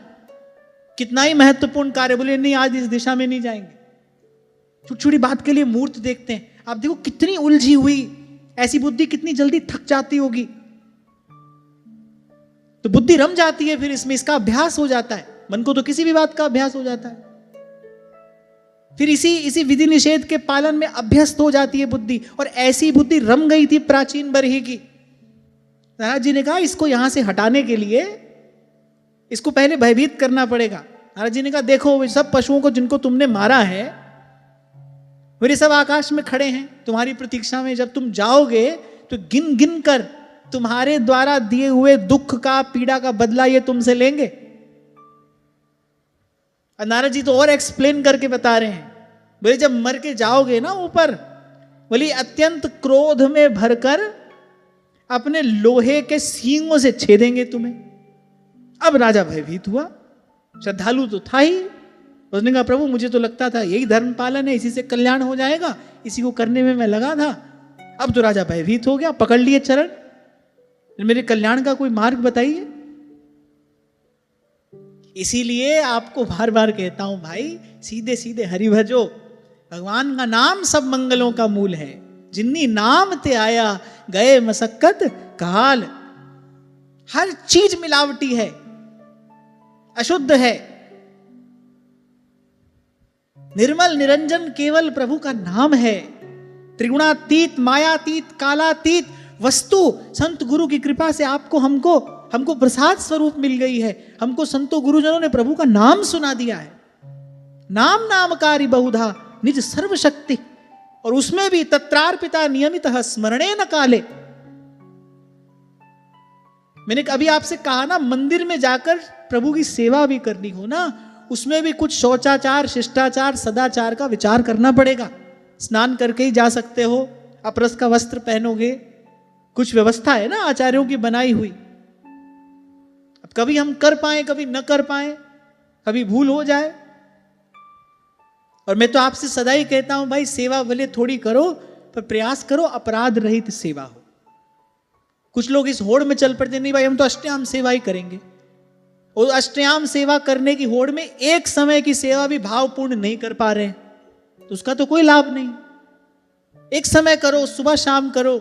[SPEAKER 1] कितना ही महत्वपूर्ण कार्य, बोले नहीं आज इस दिशा में नहीं जाएंगे। छोटी छोटी बात के लिए मूर्त देखते हैं। आप देखो कितनी उलझी हुई, ऐसी बुद्धि कितनी जल्दी थक जाती होगी। तो बुद्धि रम जाती है, फिर इसमें इसका अभ्यास हो जाता है। मन को तो किसी भी बात का अभ्यास हो जाता है, फिर इसी विधि निषेध के पालन में अभ्यस्त हो जाती है बुद्धि। और ऐसी बुद्धि रम गई थी प्राचीन बरही की। नारद जी ने कहा इसको यहां से हटाने के लिए इसको पहले भयभीत करना पड़ेगा। नारद जी ने कहा देखो सब पशुओं को जिनको तुमने मारा है वे सब आकाश में खड़े हैं तुम्हारी प्रतीक्षा में। जब तुम जाओगे तो गिन गिन कर तुम्हारे द्वारा दिए हुए दुख का, पीड़ा का बदला ये तुमसे लेंगे। नारद जी तो और एक्सप्लेन करके बता रहे हैं, बोले जब मर के जाओगे ना ऊपर, बोली अत्यंत क्रोध में भरकर अपने लोहे के सींगों से छेदेंगे तुम्हें। अब राजा भयभीत हुआ, श्रद्धालु तो था ही। उसने कहा प्रभु मुझे तो लगता था यही धर्म पालन है, इसी से कल्याण हो जाएगा, इसी को करने में मैं लगा था। अब तो राजा भयभीत हो गया, पकड़ लिए चरण, मेरे कल्याण का कोई मार्ग बताइए। इसीलिए आपको बार बार कहता हूं भाई, सीधे सीधे हरि भजो। भगवान का नाम सब मंगलों का मूल है। जिन्नी नाम ते आया गए मसक्कत काल। हर चीज मिलावटी है, अशुद्ध है। निर्मल निरंजन केवल प्रभु का नाम है। त्रिगुणातीत, मायातीत, कालातीत वस्तु संत गुरु की कृपा से आपको हमको प्रसाद स्वरूप मिल गई है। हमको संतों गुरुजनों ने प्रभु का नाम सुना दिया है। नाम नामकारी बहुधा निज सर्वशक्ति, और उसमें भी तत्रार्पिता नियमितः स्मरणे न काले। मैंने अभी आपसे कहा ना, मंदिर में जाकर प्रभु की सेवा भी करनी हो ना, उसमें भी कुछ शौचाचार, शिष्टाचार, सदाचार का विचार करना पड़ेगा। स्नान करके ही जा सकते हो, अपरस का वस्त्र पहनोगे, कुछ व्यवस्था है ना आचार्यों की बनाई हुई। अब कभी हम कर पाए, कभी न कर पाए, कभी भूल हो जाए। और मैं तो आपसे सदा ही कहता हूं भाई, सेवा भले थोड़ी करो पर प्रयास करो अपराध रहित सेवा हो। कुछ लोग इस होड़ में चल पड़ते, नहीं भाई हम तो अष्टयाम सेवा ही करेंगे। और अष्टयाम सेवा करने की होड़ में एक समय की सेवा भी भावपूर्ण नहीं कर पा रहे, तो उसका तो कोई लाभ नहीं। एक समय करो, सुबह शाम करो,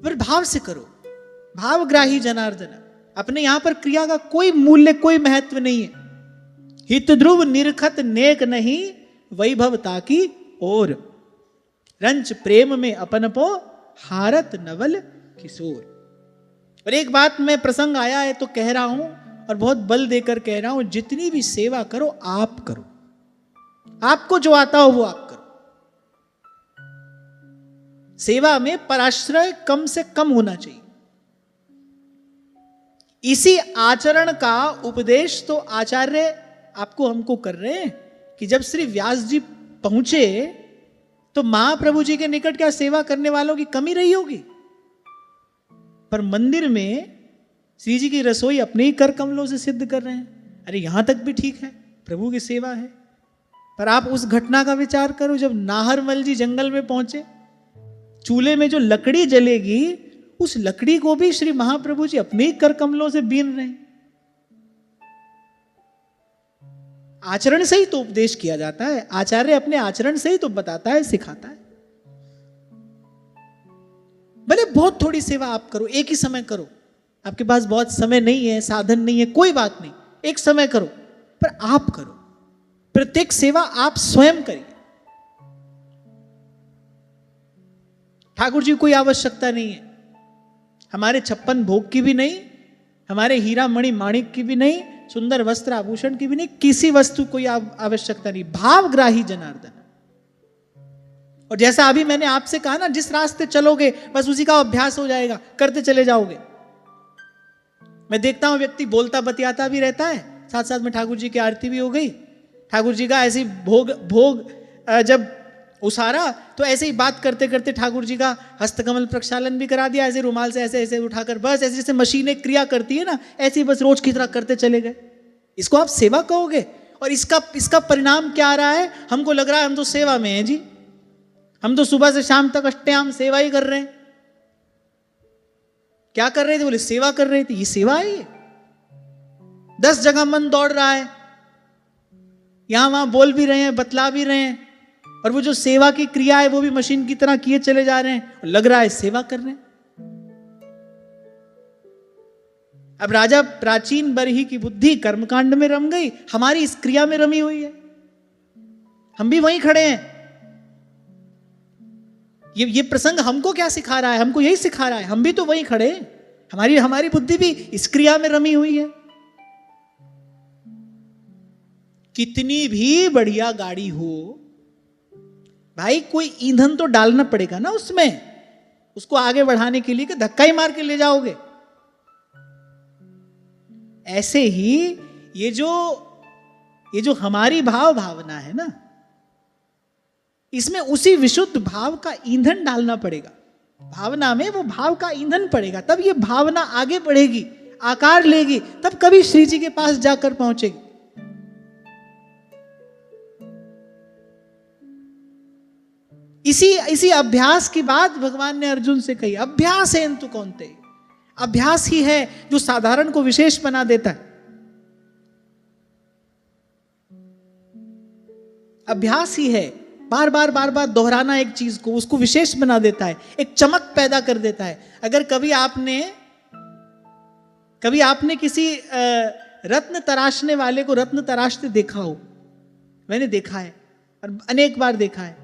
[SPEAKER 1] पर भाव से करो, भावग्राही जनार्दन। अपने यहां पर क्रिया का कोई मूल्य, कोई महत्व नहीं है। हित ध्रुव निरखत नेक नहीं, वैभवता की ओर रंच प्रेम में अपनपो, हारत नवल किशोर। और एक बात मैं, प्रसंग आया है तो कह रहा हूं, और बहुत बल देकर कह रहा हूं, जितनी भी सेवा करो आप करो, आपको जो आता हो वो आप करो। सेवा में पराश्रय कम से कम होना चाहिए। इसी आचरण का उपदेश तो आचार्य आपको हमको कर रहे हैं कि जब श्री व्यास जी पहुंचे तो महाप्रभु जी के निकट क्या सेवा करने वालों की कमी रही होगी, पर मंदिर में श्री जी की रसोई अपने ही कर कमलों से सिद्ध कर रहे हैं। अरे यहां तक भी ठीक है, प्रभु की सेवा है। पर आप उस घटना का विचार करो, जब नाहरमल जी जंगल में पहुंचे, चूल्हे में जो लकड़ी जलेगी उस लकड़ी को भी श्री महाप्रभु जी अपने ही कर कमलों से बीन रहे हैं। आचरण से ही तो उपदेश किया जाता है, आचार्य अपने आचरण से ही तो बताता है, सिखाता है। भले बहुत थोड़ी सेवा आप करो, एक ही समय करो, आपके पास बहुत समय नहीं है, साधन नहीं है, कोई बात नहीं, एक समय करो, पर आप करो। प्रत्येक सेवा आप स्वयं करिए। ठाकुर जी कोई आवश्यकता नहीं है, हमारे 56 भोग की भी नहीं, हमारे हीरा मणि माणिक की भी नहीं, सुंदर वस्त्र आभूषण की भी नहीं, किसी वस्तु कोई आवश्यकता नहीं। भावग्राही जनार्दन। और जैसा अभी मैंने आपसे कहा ना, जिस रास्ते चलोगे बस उसी का अभ्यास हो जाएगा, करते चले जाओगे। मैं देखता हूं व्यक्ति बोलता बतियाता भी रहता है, साथ साथ में ठाकुर जी की आरती भी हो गई, ठाकुर जी का ऐसे भोग जब उसारा तो ऐसे ही बात करते करते ठाकुर जी का हस्तकमल प्रक्षालन भी करा दिया, ऐसे रुमाल से ऐसे ऐसे उठाकर, बस ऐसे जैसे मशीनें क्रिया करती है ना, ऐसे ही बस रोज की तरह करते चले गए। इसको आप सेवा कहोगे? और इसका परिणाम क्या आ रहा है? हमको लग रहा है हम तो सेवा में हैं जी, हम तो सुबह से शाम तक अष्टयाम सेवा ही कर रहे हैं। क्या कर रहे थे? बोले सेवा कर रहे थे। ये सेवा है? ये 10 जगह मन दौड़ रहा है, यहां वहां बोल भी रहे हैं, बतला भी रहे हैं, और वो जो सेवा की क्रिया है वो भी मशीन की तरह किए चले जा रहे हैं, और लग रहा है सेवा कर रहे हैं। अब राजा प्राचीन बरही की बुद्धि कर्मकांड में रम गई, हमारी इस क्रिया में रमी हुई है, हम भी वहीं खड़े हैं। ये प्रसंग हमको क्या सिखा रहा है? हमको यही सिखा रहा है, हम भी तो वहीं खड़े हैं, हमारी बुद्धि भी इस क्रिया में रमी हुई है। कितनी भी बढ़िया गाड़ी हो भाई, कोई ईंधन तो डालना पड़ेगा ना उसमें, उसको आगे बढ़ाने के लिए, कि धक्का ही मार के ले जाओगे। ऐसे ही ये जो हमारी भावना है ना, इसमें उसी विशुद्ध भाव का ईंधन डालना पड़ेगा। भावना में वो भाव का ईंधन पड़ेगा, तब ये भावना आगे बढ़ेगी, आकार लेगी, तब कभी श्री जी के पास जाकर पहुंचेगी। इसी अभ्यास की बात भगवान ने अर्जुन से कही। अभ्यास है इंतु कौन्तेय, अभ्यास ही है जो साधारण को विशेष बना देता है। अभ्यास ही है, बार बार दोहराना एक चीज को, उसको विशेष बना देता है, एक चमक पैदा कर देता है। अगर कभी आपने किसी रत्न तराशने वाले को रत्न तराशते देखा हो, मैंने देखा है और अनेक बार देखा है,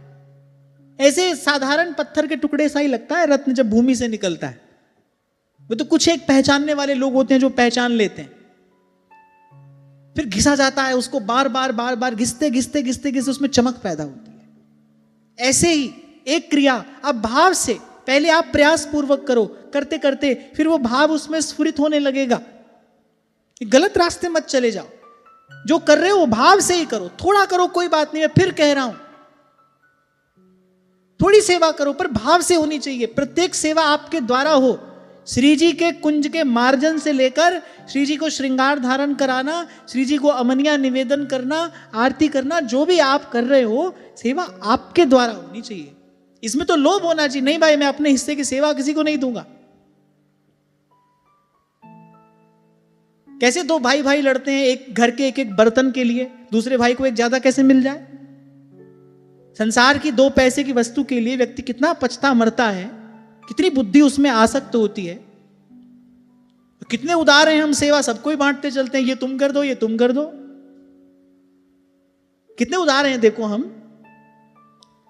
[SPEAKER 1] ऐसे साधारण पत्थर के टुकड़े सा ही लगता है रत्न जब भूमि से निकलता है। वो तो कुछ एक पहचानने वाले लोग होते हैं जो पहचान लेते हैं, फिर घिसा जाता है उसको, बार बार घिसते उसमें चमक पैदा होती है। ऐसे ही एक क्रिया आप भाव से, पहले आप प्रयास पूर्वक करो, करते करते फिर वो भाव उसमें स्फुरित होने लगेगा। गलत रास्ते मत चले जाओ, जो कर रहे हो वो भाव से ही करो, थोड़ा करो कोई बात नहीं, मैं फिर कह रहा हूं थोड़ी सेवा करो पर भाव से होनी चाहिए। प्रत्येक सेवा आपके द्वारा हो। श्री जी के कुंज के मार्जन से लेकर श्री जी को श्रृंगार धारण कराना, श्री जी को अमनिया निवेदन करना, आरती करना, जो भी आप कर रहे हो सेवा आपके द्वारा होनी चाहिए। इसमें तो लोभ होना चाहिए, नहीं भाई मैं अपने हिस्से की सेवा किसी को नहीं दूंगा। कैसे दो भाई भाई लड़ते हैं एक घर के एक एक बर्तन के लिए, दूसरे भाई को एक ज्यादा कैसे मिल जाए। संसार की 2 पैसे की वस्तु के लिए व्यक्ति कितना पछता मरता है, कितनी बुद्धि उसमें आसक्त होती है। कितने उदार हैं हम, सेवा सबको ही बांटते चलते हैं, ये तुम कर दो, ये तुम कर दो। कितने उदार हैं देखो हम,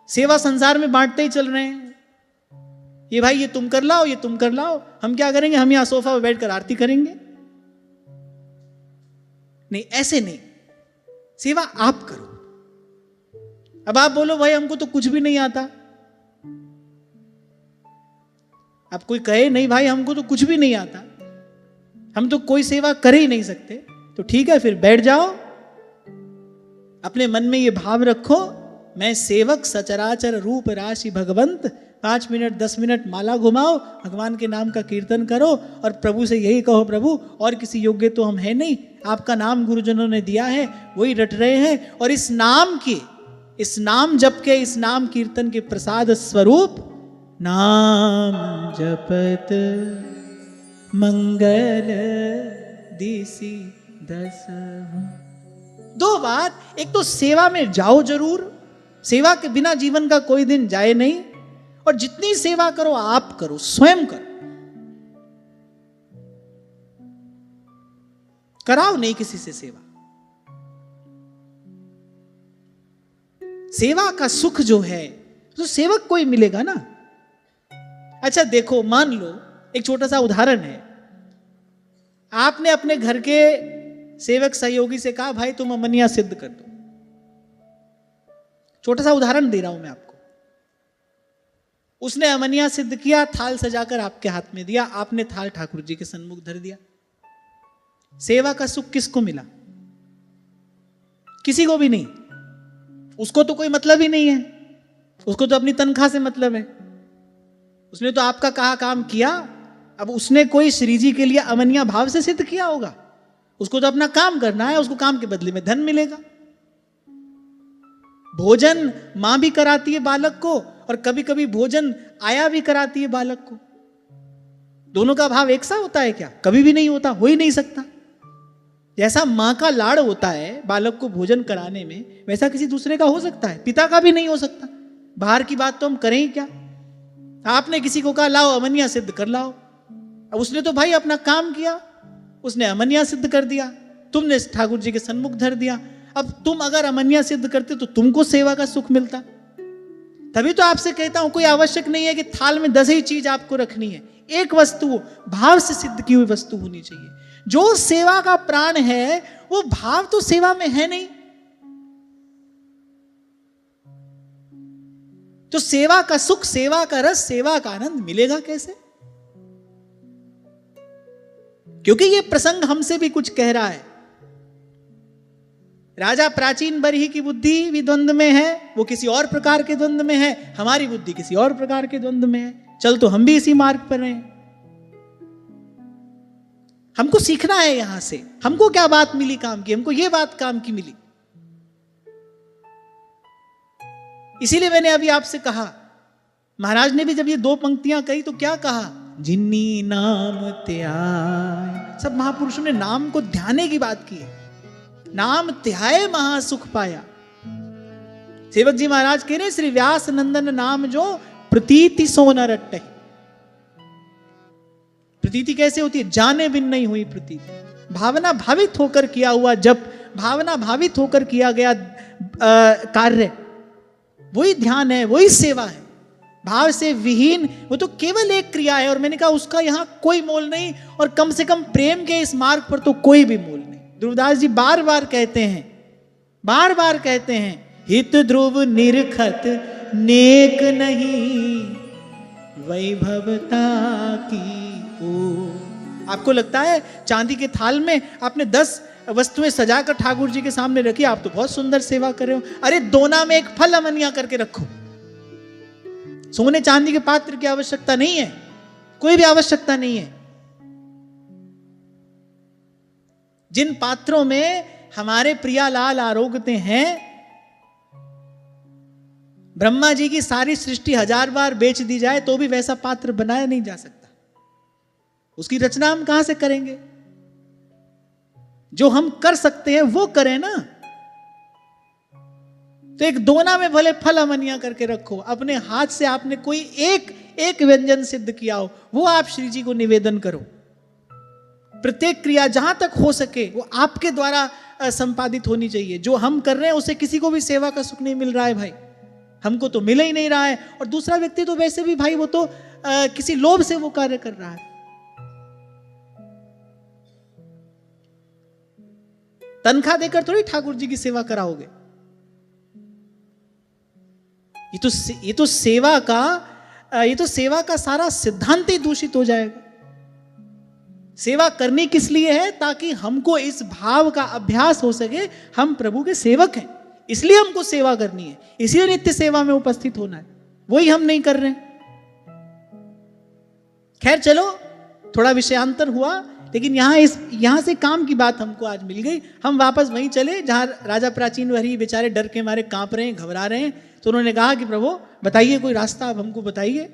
[SPEAKER 1] सेवा संसार में बांटते ही चल रहे हैं। ये भाई ये तुम कर लाओ, ये तुम कर लाओ। हम क्या करेंगे, हम यहां सोफा पर बैठकर आरती करेंगे। नहीं, ऐसे नहीं, सेवा आप करो। अब आप बोलो भाई हमको तो कुछ भी नहीं आता। अब कोई कहे नहीं भाई हमको तो कुछ भी नहीं आता, हम तो कोई सेवा कर ही नहीं सकते, तो ठीक है फिर बैठ जाओ, अपने मन में ये भाव रखो, मैं सेवक सचराचर रूप राशि भगवंत। 5 मिनट 10 मिनट माला घुमाओ, भगवान के नाम का कीर्तन करो और प्रभु से यही कहो, प्रभु और किसी योग्य तो हम है नहीं, आपका नाम गुरुजनों ने दिया है वही रट रहे हैं। और इस नाम जप के, इस नाम कीर्तन के प्रसाद स्वरूप नाम जपत मंगल दिसि दसहु। 2 बात, एक तो सेवा में जाओ जरूर, सेवा के बिना जीवन का कोई दिन जाए नहीं। और जितनी सेवा करो आप करो, स्वयं करो, कराओ नहीं किसी से सेवा। सेवा का सुख जो है तो सेवक को ही मिलेगा ना। अच्छा देखो, मान लो एक छोटा सा उदाहरण है, आपने अपने घर के सेवक सहयोगी से कहा भाई तुम अमनिया सिद्ध कर दो। छोटा सा उदाहरण दे रहा हूं मैं आपको। उसने अमनिया सिद्ध किया, थाल सजाकर आपके हाथ में दिया, आपने थाल ठाकुर जी के सन्मुख धर दिया। सेवा का सुख किसको मिला? किसी को भी नहीं। उसको तो कोई मतलब ही नहीं है, उसको तो अपनी तनख्वाह से मतलब है। उसने तो आपका कहा काम किया, अब उसने कोई श्री जी के लिए अमनिया भाव से सिद्ध किया होगा, उसको तो अपना काम करना है, उसको काम के बदले में धन मिलेगा। भोजन मां भी कराती है बालक को और कभी कभी भोजन आया भी कराती है बालक को। दोनों का भाव एक सा होता है क्या? कभी भी नहीं होता, हो ही नहीं सकता। जैसा मां का लाड़ होता है बालक को भोजन कराने में, वैसा किसी दूसरे का हो सकता है? पिता का भी नहीं हो सकता। बाहर की बात तो हम करें ही क्या। आपने किसी को कहा लाओ अमनिया सिद्ध कर लाओ, अब उसने तो भाई अपना काम किया, उसने अमनिया सिद्ध कर दिया, तुमने ठाकुर जी के सन्मुख धर दिया। अब तुम अगर अमनिया सिद्ध करते तो तुमको सेवा का सुख मिलता। तभी तो आपसे कहता हूं कोई आवश्यक नहीं है कि थाल में 10 ही चीज आपको रखनी है, एक वस्तु भाव से सिद्ध की हुई वस्तु होनी चाहिए। जो सेवा का प्राण है वो भाव तो सेवा में है नहीं, तो सेवा का सुख, सेवा का रस, सेवा का आनंद मिलेगा कैसे? क्योंकि ये प्रसंग हमसे भी कुछ कह रहा है। राजा प्राचीन बरही की बुद्धि भी द्वंद्व में है, वो किसी और प्रकार के द्वंद्व में है, हमारी बुद्धि किसी और प्रकार के द्वंद्व में है। चल तो हम भी इसी मार्ग पर हैं। हमको सीखना है यहां से। हमको क्या बात मिली काम की? हमको ये बात काम की मिली। इसीलिए मैंने अभी आपसे कहा, महाराज ने भी जब ये 2 पंक्तियां कही तो क्या कहा? जिन्नी नाम त्याय। सब महापुरुषों ने नाम को ध्याने की बात की है। नाम त्याय महासुख पाया। सेवक जी महाराज कह रहे श्री व्यास नंदन नाम जो प्रतीति सो न रट्टे। प्रतीति कैसे होती है? जाने बिन नहीं हुई प्रतीति। भावना भावित होकर किया हुआ जप, भावना भावित होकर किया गया कार्य, वही ध्यान है, वही सेवा है। भाव से विहीन वो तो केवल एक क्रिया है। और मैंने कहा उसका यहां कोई मोल नहीं, और कम से कम प्रेम के इस मार्ग पर तो कोई भी मोल नहीं। ध्रुवदास जी बार बार कहते हैं, हित ध्रुव निरखत नेक नहीं वैभवता की ओ। आपको लगता है चांदी के थाल में आपने 10 वस्तुएं सजाकर ठाकुर जी के सामने रखी, आप तो बहुत सुंदर सेवा कर रहे हो। अरे दोना में एक फल अमनिया करके रखो। सोने चांदी के पात्र की आवश्यकता नहीं है, कोई भी आवश्यकता नहीं है। जिन पात्रों में हमारे प्रियालाल आरोगते हैं, ब्रह्मा जी की सारी सृष्टि 1000 बार बेच दी जाए तो भी वैसा पात्र बनाया नहीं जा सकता। उसकी रचना हम कहां से करेंगे? जो हम कर सकते हैं वो करें ना। तो एक दोना में भले फल अमनिया करके रखो, अपने हाथ से आपने कोई एक व्यंजन सिद्ध किया हो, वो आप श्री जी को निवेदन करो। प्रत्येक क्रिया जहां तक हो सके वो आपके द्वारा संपादित होनी चाहिए। जो हम कर रहे हैं उसे किसी को भी सेवा का सुख नहीं मिल रहा है भाई, हमको तो मिल ही नहीं रहा है। और दूसरा व्यक्ति तो वैसे भी भाई वो तो किसी लोभ से वो कार्य कर रहा है। तनख्वाह देकर थोड़ी ठाकुर जी की सेवा कराओगे। ये तो सेवा का सारा सिद्धांत ही दूषित हो जाएगा। सेवा करनी किस लिए है? ताकि हमको इस भाव का अभ्यास हो सके, हम प्रभु के सेवक हैं, इसलिए हमको सेवा करनी है, इसलिए नित्य सेवा में उपस्थित होना है। वही हम नहीं कर रहे हैं। खैर चलो, थोड़ा विषयांतर हुआ, लेकिन यहां से काम की बात हमको आज मिल गई। हम वापस वहीं चले जहां राजा प्राचीन वही बेचारे डर के मारे कांप रहे हैं, घबरा रहे हैं। तो उन्होंने कहा कि प्रभु बताइए कोई रास्ता, आप हमको बताइए।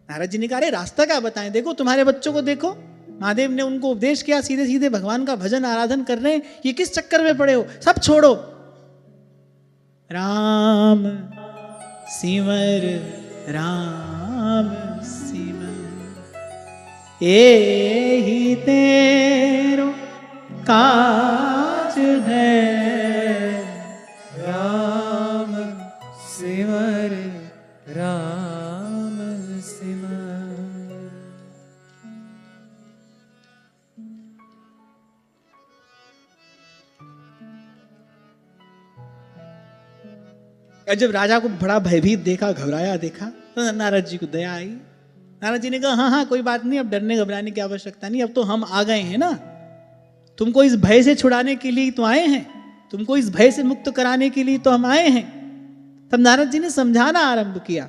[SPEAKER 1] नारद जी ने कहा, अरे रास्ता क्या बताएं, देखो तुम्हारे बच्चों को देखो, महादेव ने उनको उपदेश किया, सीधे सीधे भगवान का भजन आराधन कर रहे हैं, ये किस चक्कर में पड़े हो? सब छोड़ो, राम सिमर राम सिमर, यही तेरो काज है,
[SPEAKER 2] राम सिमर राम सिमर।
[SPEAKER 1] जब राजा को बड़ा भयभीत देखा, घबराया देखा, तो नारद जी को दया आई। नारद जी ने कहा, हाँ हाँ कोई बात नहीं, अब डरने घबराने की आवश्यकता नहीं, अब तो हम आ गए हैं ना, तुमको इस भय से छुड़ाने के लिए तो आए हैं, तुमको इस भय से मुक्त कराने के लिए तो हम आए हैं। तब नारद जी ने समझाना आरंभ किया।